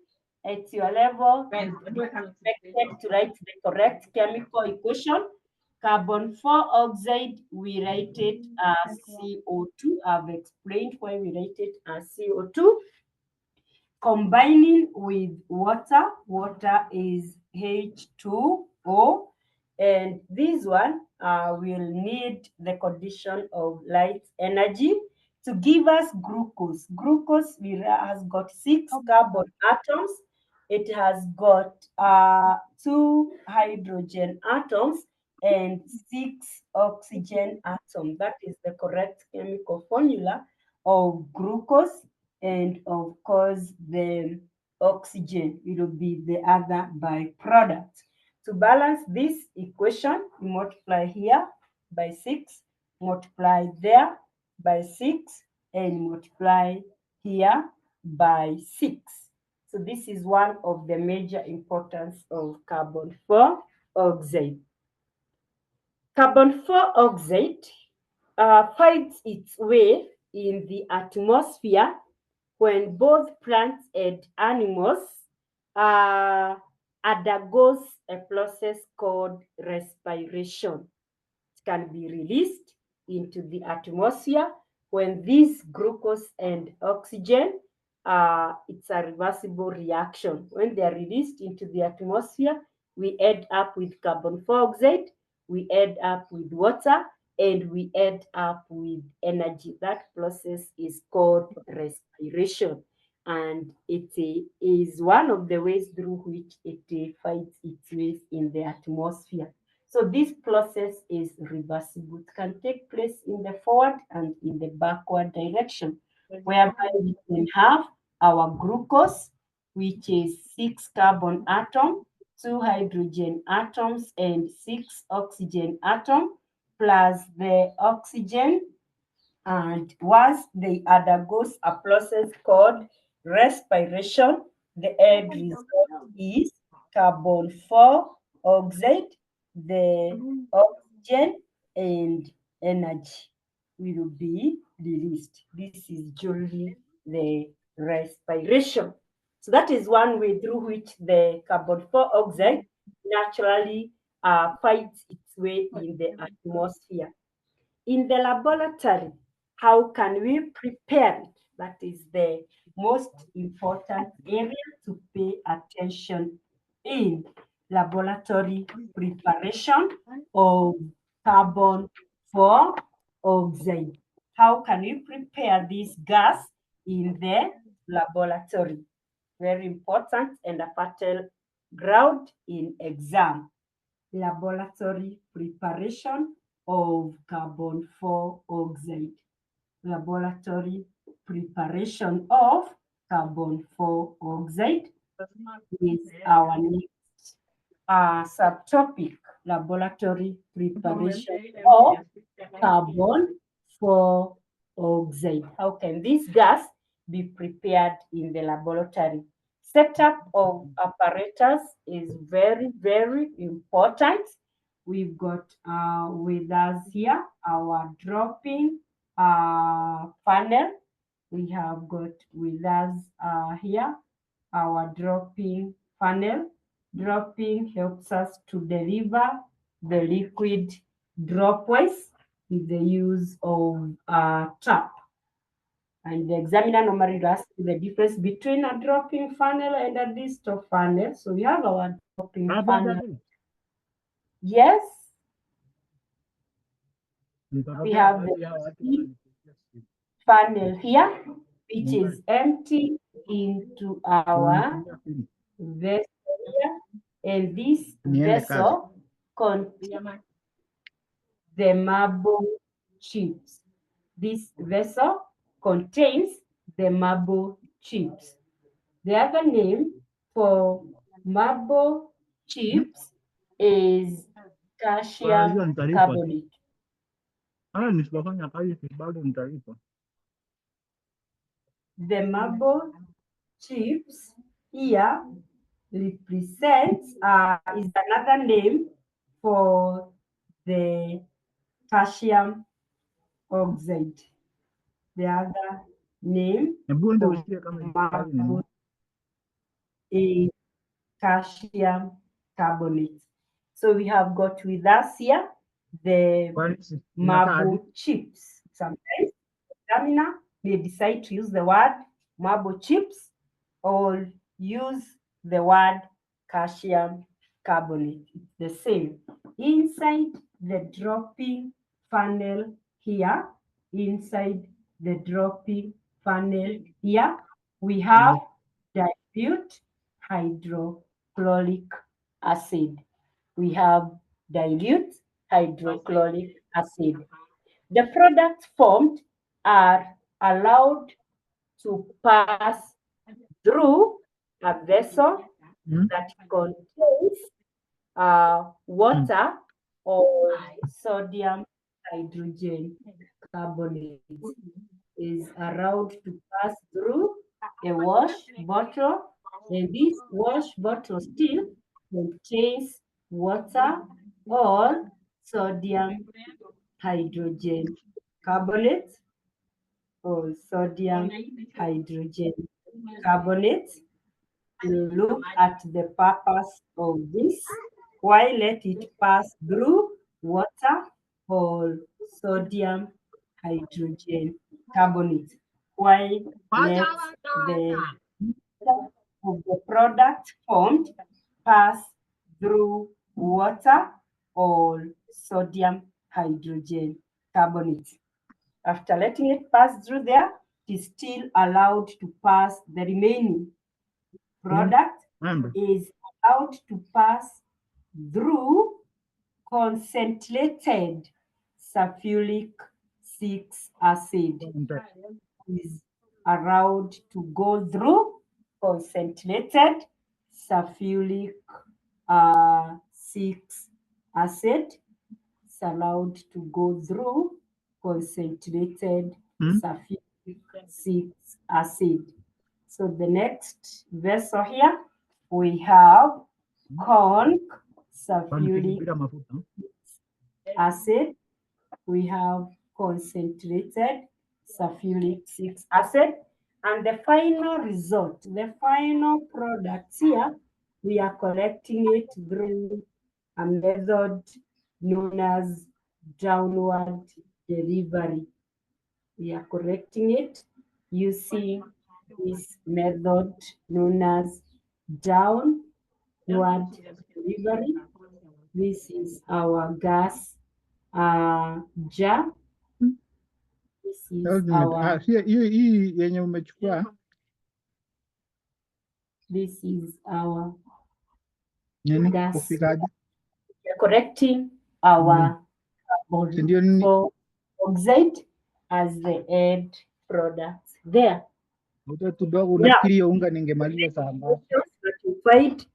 at your level, you are expected to write the correct chemical equation. Carbon 4 oxide, we write it as CO2. I've explained why we write it as CO2. Combining with water, water is H2O, and this one will need the condition of light energy to give us glucose. Glucose has got 6 carbon atoms. It has got 2 hydrogen atoms and 6 oxygen atoms. That is the correct chemical formula of glucose, and of course the oxygen will be the other byproduct. To balance this equation, we multiply here by 6, multiply there by 6, and multiply here by 6. So this is one of the major importance of carbon 4 oxide. Carbon 4 oxide finds its way in the atmosphere when both plants and animals undergoes a process called respiration. It can be released into the atmosphere. When these glucose and oxygen, it's a reversible reaction. When they are released into the atmosphere, we end up with carbon dioxide, we end up with water, and we end up with energy. That process is called respiration, and it is one of the ways through which it finds its way in the atmosphere. So this process is reversible. It can take place in the forward and in the backward direction, whereby we can have our glucose, which is 6 carbon atom, 2 hydrogen atoms, and 6 oxygen atom, plus the oxygen. And once they undergoes a process called respiration, the end result is carbon 4 oxide, the oxygen, and energy will be released. This is during the respiration. So that is one way through which the carbon 4 oxide naturally finds its way in the atmosphere. In the laboratory, how can we prepare it? That is the most important area to pay attention in laboratory preparation of carbon for oxide. How can we prepare this gas in the laboratory? Very important and a fertile ground in exam. Laboratory preparation of carbon 4 oxide. Laboratory preparation of carbon 4 oxide is our next subtopic. Laboratory preparation of carbon 4 oxide. How can this gas be prepared in the laboratory? Setup of apparatus is very, very important. We've got with us here our dropping funnel. We have got with us here our dropping funnel. Dropping helps us to deliver the liquid dropways with the use of a tap. And the examiner normally asks the difference between a dropping funnel and a distop funnel. So we have our dropping funnel. Yes, we have the funnel here, which is empty into our vessel here. And this vessel contains the marble chips. This vessel contains the marble chips. The other name for marble chips is calcium carbonate. The marble chips here represents is another name for the calcium oxide. The other name for marble is calcium carbonate. So we have got with us here the marble chips. Sometimes the examiner may decide to use the word marble chips or use the word calcium carbonate. It's the same. Inside the dropping funnel here, inside the dropping funnel here, we have dilute hydrochloric acid. We have dilute hydrochloric acid. The products formed are allowed to pass through a vessel that contains water or sodium hydrogen carbonate. Is allowed to pass through a wash bottle, and this wash bottle still contains water or sodium hydrogen carbonate or sodium hydrogen carbonate. We'll look at the purpose of this. Why let it pass through water or sodium hydrogen carbonate? Why let the mixture of the product formed pass through water or sodium hydrogen carbonate? After letting it pass through there, it is still allowed to pass the remaining product is allowed to pass through concentrated sulfuric 6 acid is allowed to go through concentrated sulfuric 6 acid. It's allowed to go through concentrated sulfuric 6 acid. So the next vessel here, we have corn sulfuric acid. We have concentrated sulfuric 6 acid. And the final result, the final product here, we are collecting it through a method known as downward delivery. We are correcting it using this method known as downward delivery. This is our gas jar. This is our hii yenye umechukua this is our nini gas. kufikaje? We are correcting our carbon oxide as the end product there. Kidogo unafikiri hiyo unga ningemaliza saa ngapi?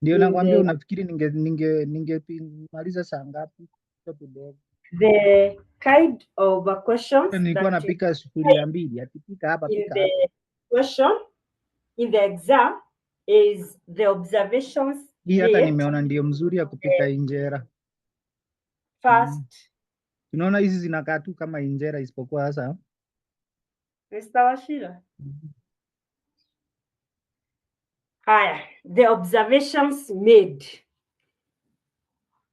Ndio nakwambia unafikiri ningemaliza saa ngapi? The kind of questions nilikuwa napika sufuria mbili, akipika hapa pika hapa. The question in the exam is the observations. Hii hata nimeona ndio mzuri ya kupika injera. First, unaona hizi zinakaa tu kama injera isipokuwa sasa. Mr. Washira. Haya, the observations made.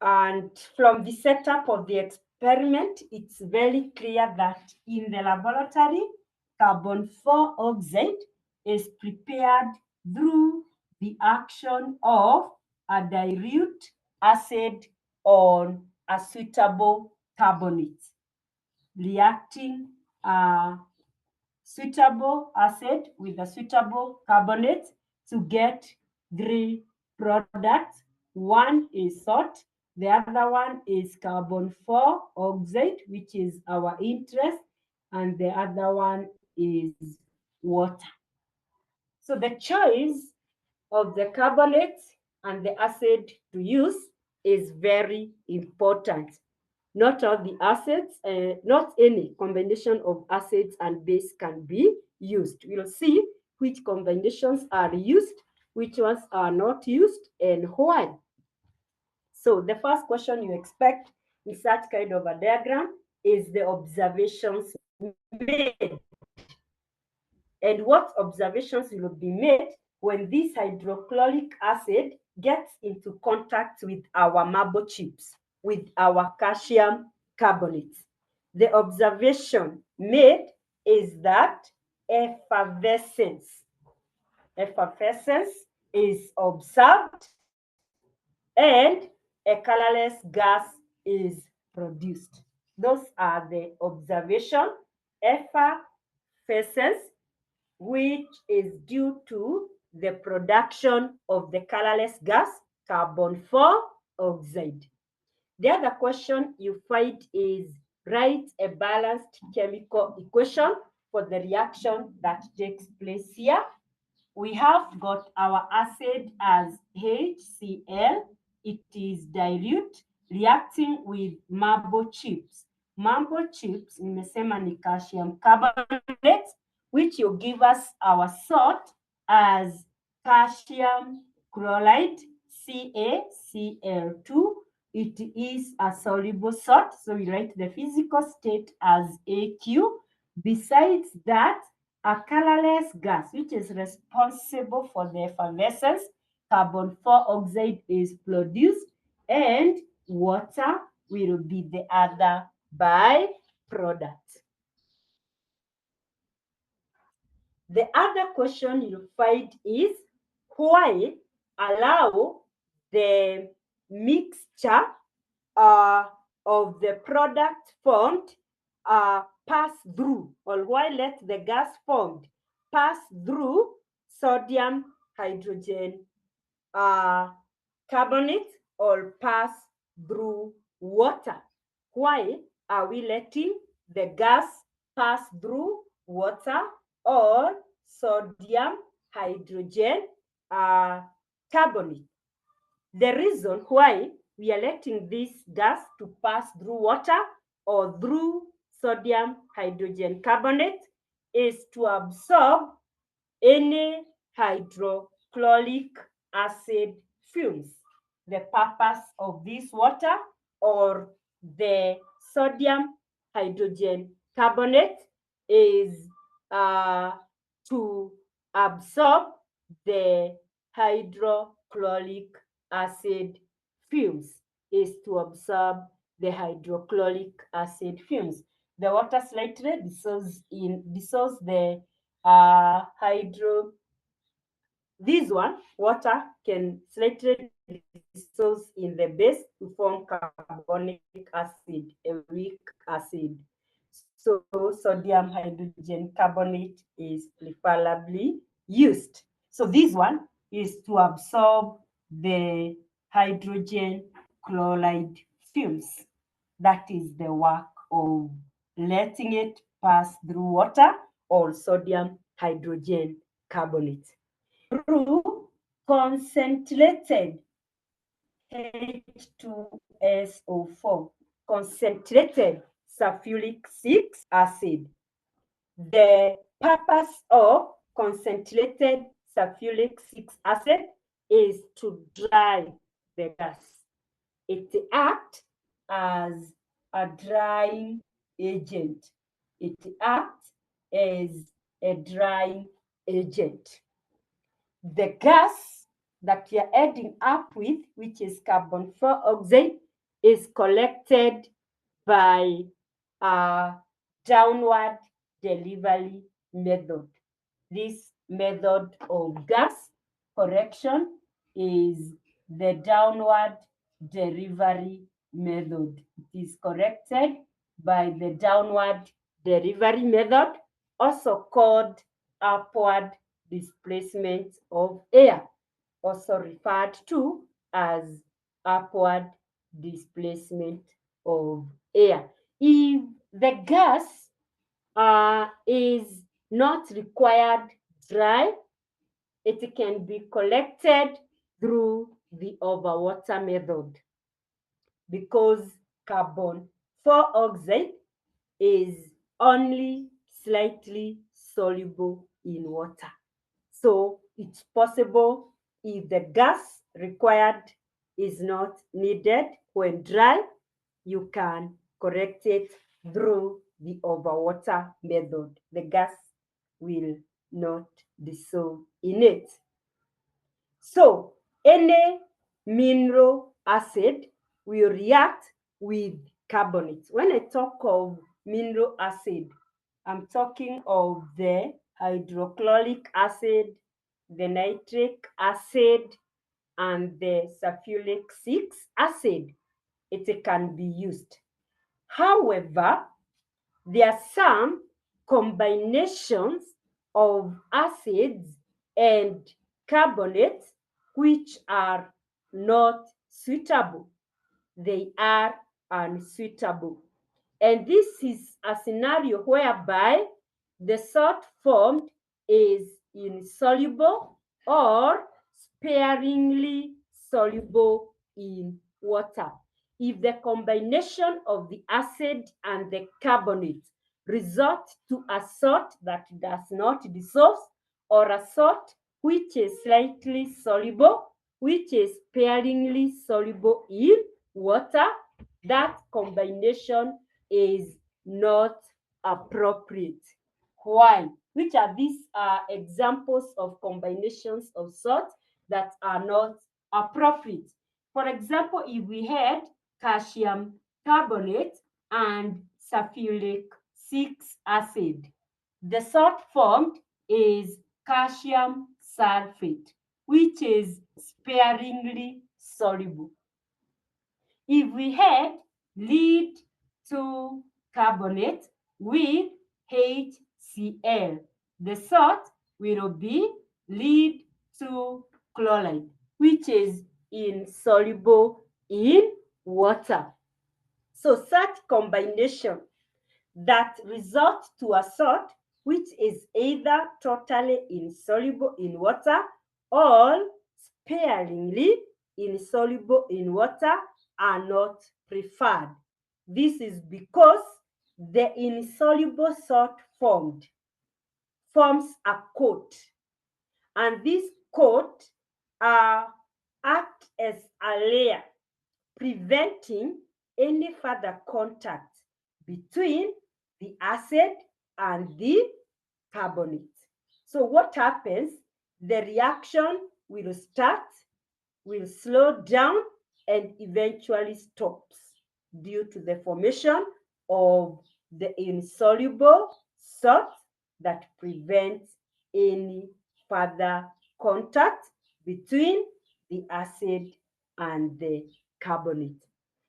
And from the setup of the experiment, it's very clear that in the laboratory, carbon 4 oxide is prepared through the action of a dilute acid on a suitable carbonate, reacting a suitable acid with a suitable carbonate to get 3 products. One is salt, the other one is carbon 4 oxide, which is our interest, and the other one is water. So the choice of the carbonate and the acid to use is very important. Not all the acids, not any combination of acids and base can be used. We'll see which combinations are used, which ones are not used, and why. So the first question you expect in such kind of a diagram is the observations made. And what observations will be made when this hydrochloric acid gets into contact with our marble chips, with our calcium carbonate. The observation made is that effervescence is observed and a colorless gas is produced. Those are the observation. Effervescence, which is due to the production of the colorless gas, carbon 4 oxide. The other question you find is write a balanced chemical equation for the reaction that takes place here. We have got our acid as HCl. It is dilute, reacting with marble chips. Marble chips, nimesema ni calcium carbonate, which will give us our salt as calcium chloride, CaCl2. It is a soluble salt, so we write the physical state as AQ. Besides that, a colorless gas which is responsible for the effervescence. Carbon dioxide is produced and water will be the other byproduct. The other question you'll find is why allow the mixture of the product formed pass through, or why let the gas formed pass through sodium hydrogen carbonate or pass through water. Why are we letting the gas pass through water or sodium hydrogen carbonate? The reason why we are letting this gas to pass through water or through sodium hydrogen carbonate is to absorb any hydrochloric acid fumes. The purpose of this water or the sodium hydrogen carbonate is to absorb the hydrochloric acid fumes, is to absorb the hydrochloric acid fumes. The water slightly dissolves the hydro. This one, water can slightly dissolve in the base to form carbonic acid, a weak acid. So sodium hydrogen carbonate is preferably used. So this one is to absorb the hydrogen chloride fumes. That is the work of letting it pass through water or sodium hydrogen carbonate. Through concentrated H2SO4, concentrated sulfuric 6 acid. The purpose of concentrated sulfuric 6 acid is to dry the gas. It acts as a drying agent. It acts as a drying agent. The gas that you're adding up with, which is carbon dioxide, is collected by a downward delivery method. This method of gas correction is the downward delivery method. It is corrected by the downward delivery method, also called upward displacement of air, also referred to as upward displacement of air. If the gas is not required dry, it can be collected through the overwater method because carbon dioxide is only slightly soluble in water. So it's possible if the gas required is not needed when dry, you can correct it through the overwater method. The gas will not dissolve in it. So any mineral acid will react with carbonate. When I talk of mineral acid, I'm talking of the hydrochloric acid, the nitric acid, and the sulfuric 6 acid. It can be used. However, there are some combinations of acids and carbonates which are not suitable. They are unsuitable. And this is a scenario whereby the salt formed is insoluble or sparingly soluble in water. If the combination of the acid and the carbonate result to a salt that does not dissolve or a salt which is slightly soluble, which is sparingly soluble in water, that combination is not appropriate. Why? Which are these examples of combinations of salts that are not appropriate? For example, if we had calcium carbonate and sulfuric 6 acid, the salt formed is calcium sulfate, which is sparingly soluble. If we had lead to carbonate with HCl, the salt will be lead to chloride, which is insoluble in water. So such combination that result to a salt which is either totally insoluble in water or sparingly insoluble in water are not preferred. This is because the insoluble salt forms a coat, and this coat act as a layer preventing any further contact between the acid and the carbonate. So what happens? The reaction will start, will slow down, and eventually stops due to the formation of the insoluble salt that prevents any further contact between the acid and the carbonate.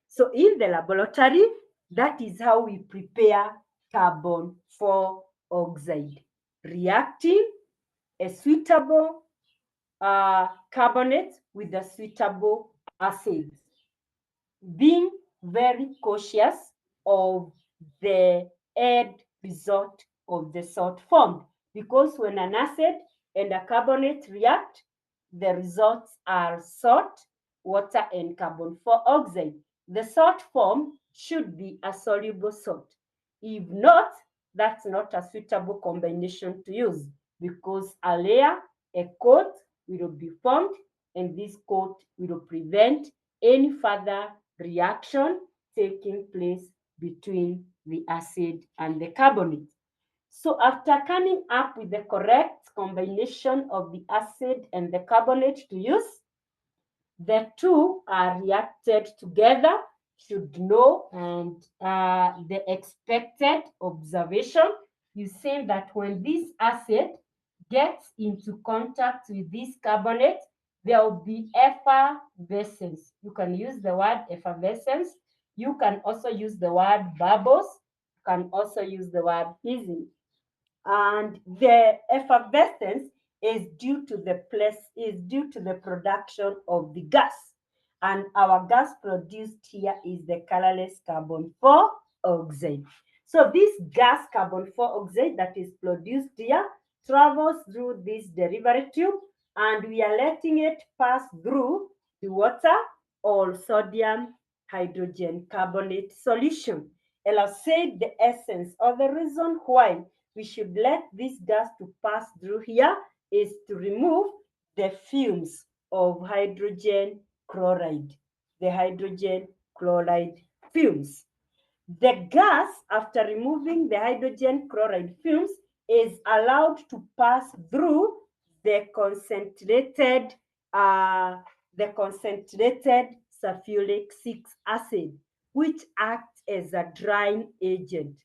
So in the laboratory, that is how we prepare carbon 4 oxide, reacting a suitable carbonate with a suitable acid, being very cautious of the end result of the salt formed, because when an acid and a carbonate react, the results are salt, water, and carbon 4 oxide. The salt formed should be a soluble salt. If not, that's not a suitable combination to use, because a layer, a coat will be formed, and this coat will prevent any further reaction taking place between the acid and the carbonate. So after coming up with the correct combination of the acid and the carbonate to use, the two are reacted together, should know, and the expected observation. You say that when this acid gets into contact with this carbonate, there will be effervescence. You can use the word effervescence. You can also use the word bubbles. You can also use the word hissing. And the effervescence is due to the production of the gas, and our gas produced here is the colorless carbon 4 oxide. So this gas carbon 4 oxide that is produced here travels through this delivery tube, and we are letting it pass through the water or sodium hydrogen carbonate solution. And I've said the essence or the reason why we should let this gas to pass through here is to remove the fumes of hydrogen chloride, the hydrogen chloride fumes. The gas, after removing the hydrogen chloride fumes, is allowed to pass through the concentrated sulfuric 6 acid, which acts as a drying agent,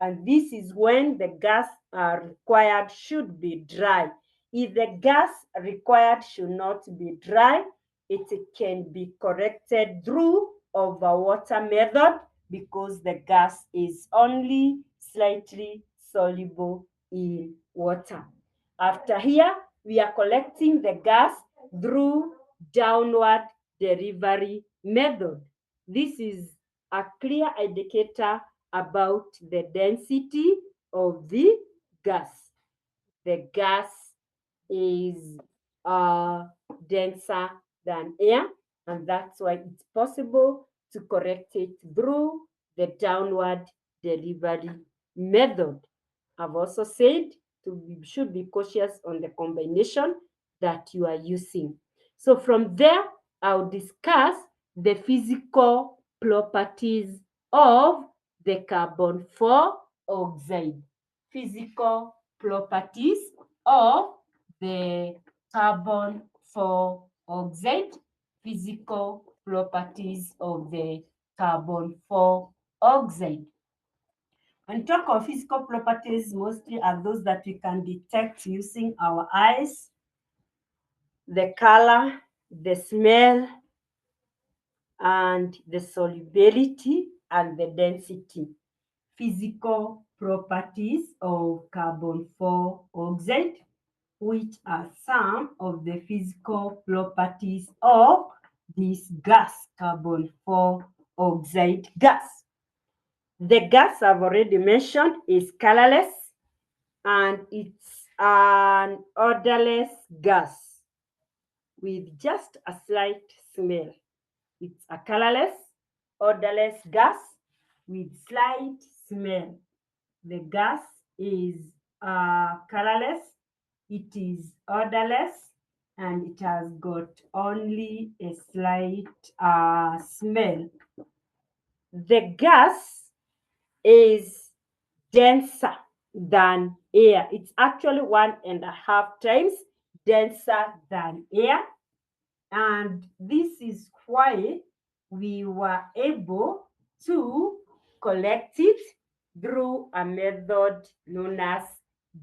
and this is when the gas required should be dry. If the gas required should not be dry, it can be corrected through over water method, because the gas is only slightly soluble in water. After here, we are collecting the gas through downward delivery method. This is a clear indicator about the density of the gas. The gas is denser than air, and that's why it's possible to correct it through the downward delivery method. I've also said you should be cautious on the combination that you are using. So from there, I'll discuss the physical properties of the carbon 4 oxide. Physical properties of the carbon 4 oxide. Physical properties of the carbon 4 oxide. When we talk of physical properties, mostly are those that we can detect using our eyes: the color, the smell, and the solubility and the density. Physical properties of carbon 4 oxide, which are some of the physical properties of this gas, carbon 4 oxide gas. The gas I've already mentioned is colorless, and it's an odorless gas with just a slight smell. It's a colorless, odorless gas with slight smell. The gas is colorless, it is odorless, and it has got only a slight smell. The gas is denser than air. It's actually 1.5 times denser than air. And this is why we were able to collect it through a method known as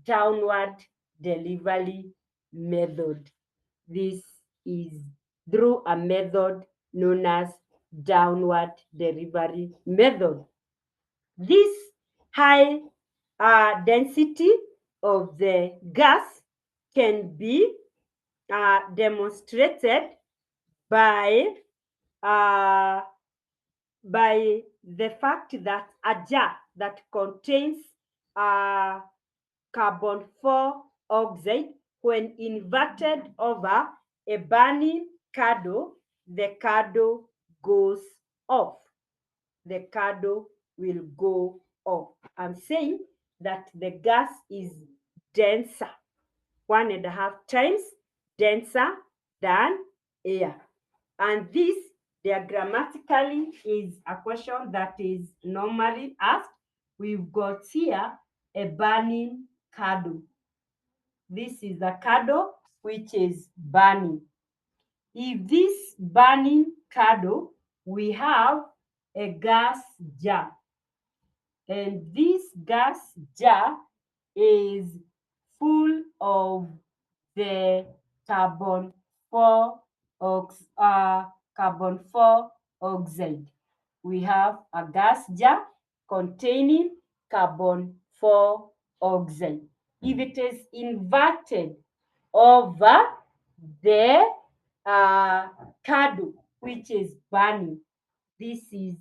downward delivery method. This is through a method known as downward delivery method. This high density of the gas can be demonstrated by uh, the fact that a jar that contains carbon 4 oxide, when inverted over a burning candle, the candle goes off. The candle will go off. I'm saying that the gas is denser, 1.5 times denser than air. And this diagrammatically is a question that is normally asked. We've got here a burning candle. This is a candle which is burning. In this burning candle, we have a gas jar. And this gas jar is full of the carbon 4 oxide. We have a gas jar containing carbon 4 oxide. If it is inverted over the candle which is burning, this is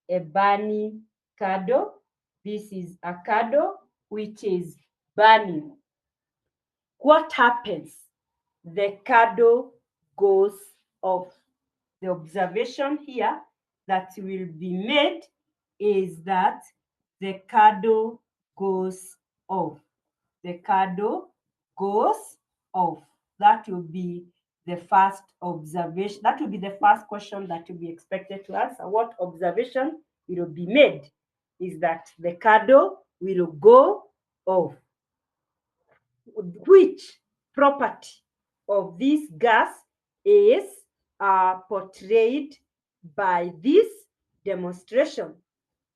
a burning candle. This is a candle which is burning. What happens? The candle goes off. The observation here that will be made is that the candle goes off. The candle goes off. That will be the first observation. That will be the first question that will be expected to answer. What observation will be made is that the candle will go off. Which property of this gas is portrayed by this demonstration?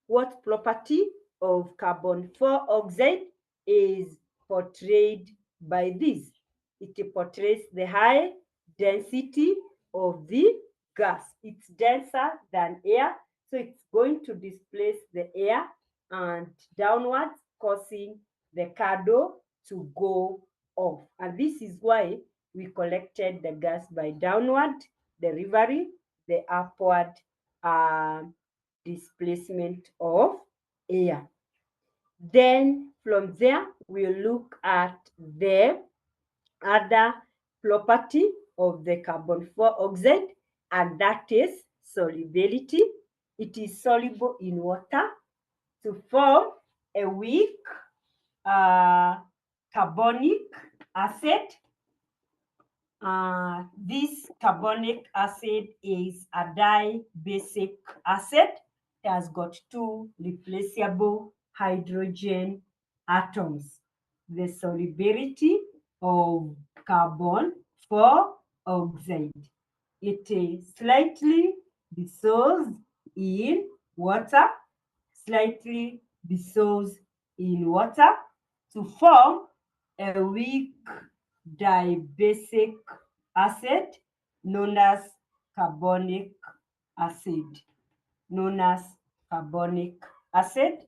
What property of carbon 4 oxide is portrayed by this? It portrays the high density of the gas. It's denser than air, so it's going to displace the air and downwards, causing the candle to go off. And this is why we collected the gas by downward delivery, the upward displacement of air. Then from there, we'll look at the other property of the carbon 4 oxide, and that is solubility. It is soluble in water to form a weak carbonic acid. This carbonic acid is a dibasic acid, it has got two replaceable hydrogen atoms. The solubility of carbon 4 oxide. It is slightly dissolved in water, slightly dissolved in water to form a weak dibasic acid known as carbonic acid. Known as carbonic acid.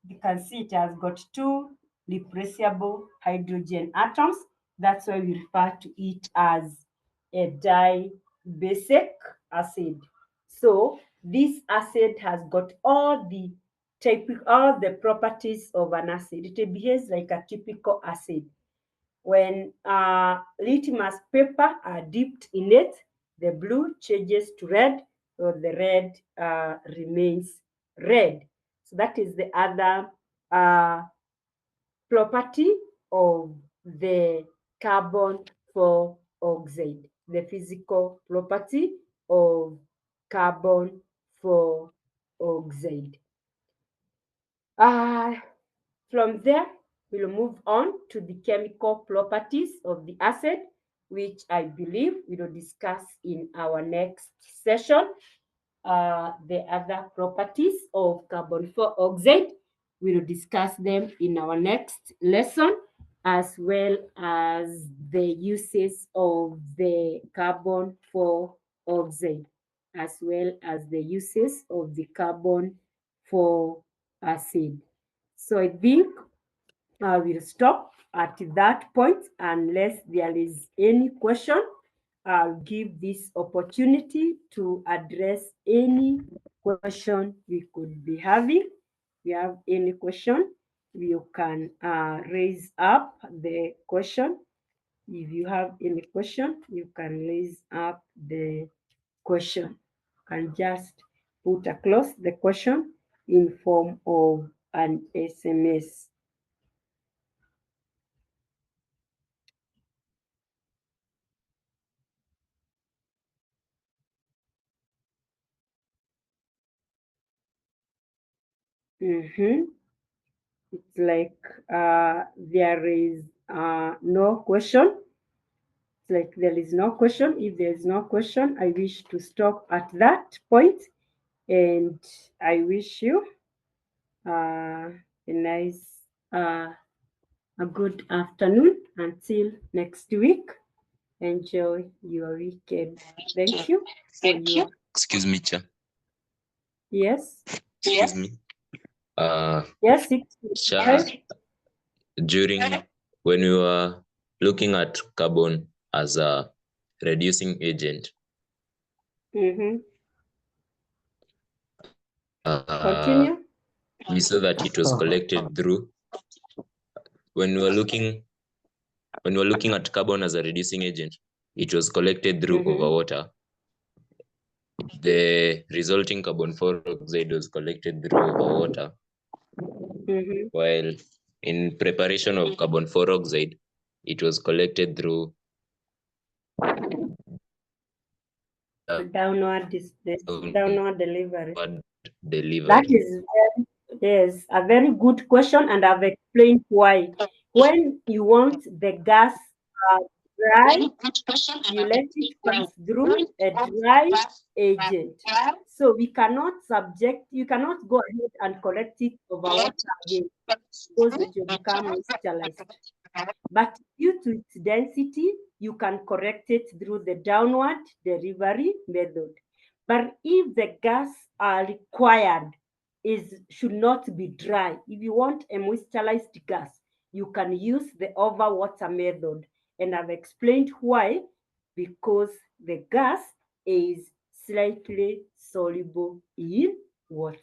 You can see it has got two replaceable hydrogen atoms. That's why we refer to it as a dibasic acid. So this acid has got all the properties of an acid. It behaves like a typical acid. When litmus paper are dipped in it, the blue changes to red, or the red remains red. So that is the other property of the carbon 4 oxide, the physical property of carbon 4 oxide. From there, we'll move on to the chemical properties of the acid, which I believe we will discuss in our next session. The other properties of carbon 4 oxide, we will discuss them in our next lesson, as well as the uses of the carbon 4 oxide, as well as the uses of the carbon 4 acid. So I think I will stop at that point unless there is any question. I'll give this opportunity to address any question we could be having. If you have any question, you can raise up the question. If you have any question, you can raise up the question. You can just put across the question in form of an SMS. It's like there is no question. It's like there is no question. If there is no question, I wish to stop at that point, and I wish you a nice, a good afternoon until next week. Enjoy your weekend. Thank you for your. Excuse me, Chair. Yes. Excuse me. Yes. Chair, during when we were looking at carbon as a reducing agent, Continue. we saw that it was collected through when we were looking at carbon as a reducing agent, it was collected through over water. The resulting carbon 4 oxide was collected through over water, while in preparation of carbon 4 oxide, it was collected through downward delivery. Delivery. That is a very good question, and I've explained why. When you want the gas dry, you let it pass through a dry agent. So you cannot go ahead and collect it over water again, because it will become moisturized. But due to its density, you can correct it through the downward delivery method. But if the gas required should not be dry, if you want a moisturized gas, you can use the over water method. And I've explained why, because the gas is slightly soluble in water.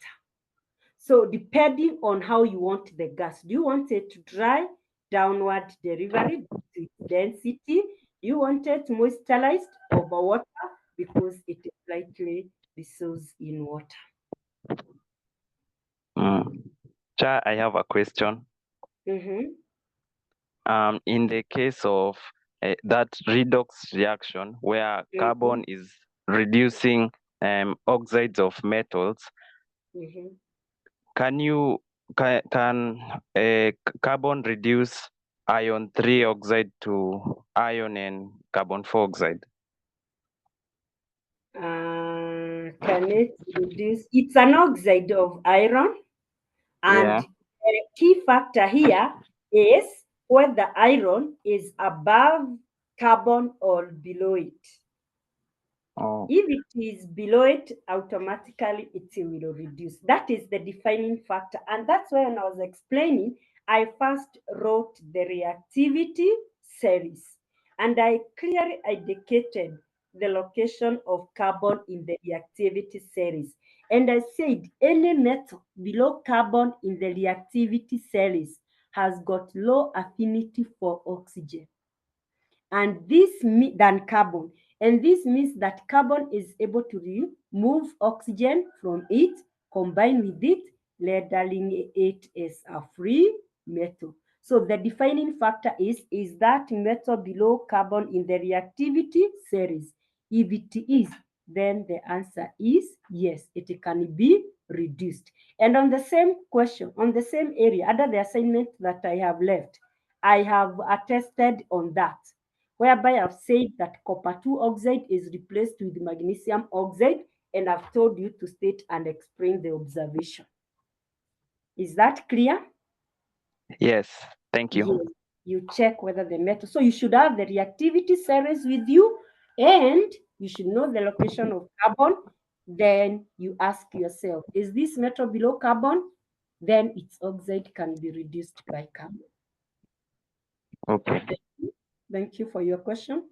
So depending on how you want the gas, do you want it dry, downward delivery to its density? Do you want it moisturized over water because it is slightly dissolves in water? Cha, I have a question. In the case of that redox reaction where carbon is reducing oxides of metals, Can carbon reduce iron 3 oxide to iron and carbon 4 oxide? Can it reduce? It's an oxide of iron, and the key factor here is whether iron is above carbon or below it. Oh. If it is below it, automatically it will reduce. That is the defining factor. And that's why when I was explaining, I first wrote the reactivity series. And I clearly indicated the location of carbon in the reactivity series. And I said any metal below carbon in the reactivity series has got low affinity for oxygen. And this than carbon. And this means that carbon is able to remove oxygen from it, combine with it, labeling it as a free metal. So the defining factor is that metal below carbon in the reactivity series? If it is, then the answer is yes, it can be reduced. And on the same question, on the same area, under the assignment that I have left, I have attested on that, whereby I've said that copper 2 oxide is replaced with magnesium oxide, and I've told you to state and explain the observation. Is that clear? Yes, thank you. Yes. You check whether the metal, so you should have the reactivity series with you, and you should know the location of carbon. Then you ask yourself, is this metal below carbon? Then its oxide can be reduced by carbon. Okay. Thank you for your question.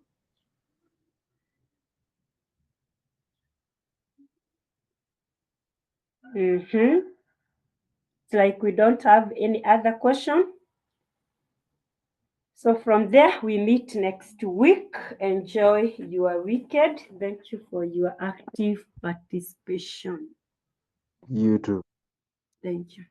It's like we don't have any other question. So from there, we meet next week. Enjoy your weekend. Thank you for your active participation. You too. Thank you.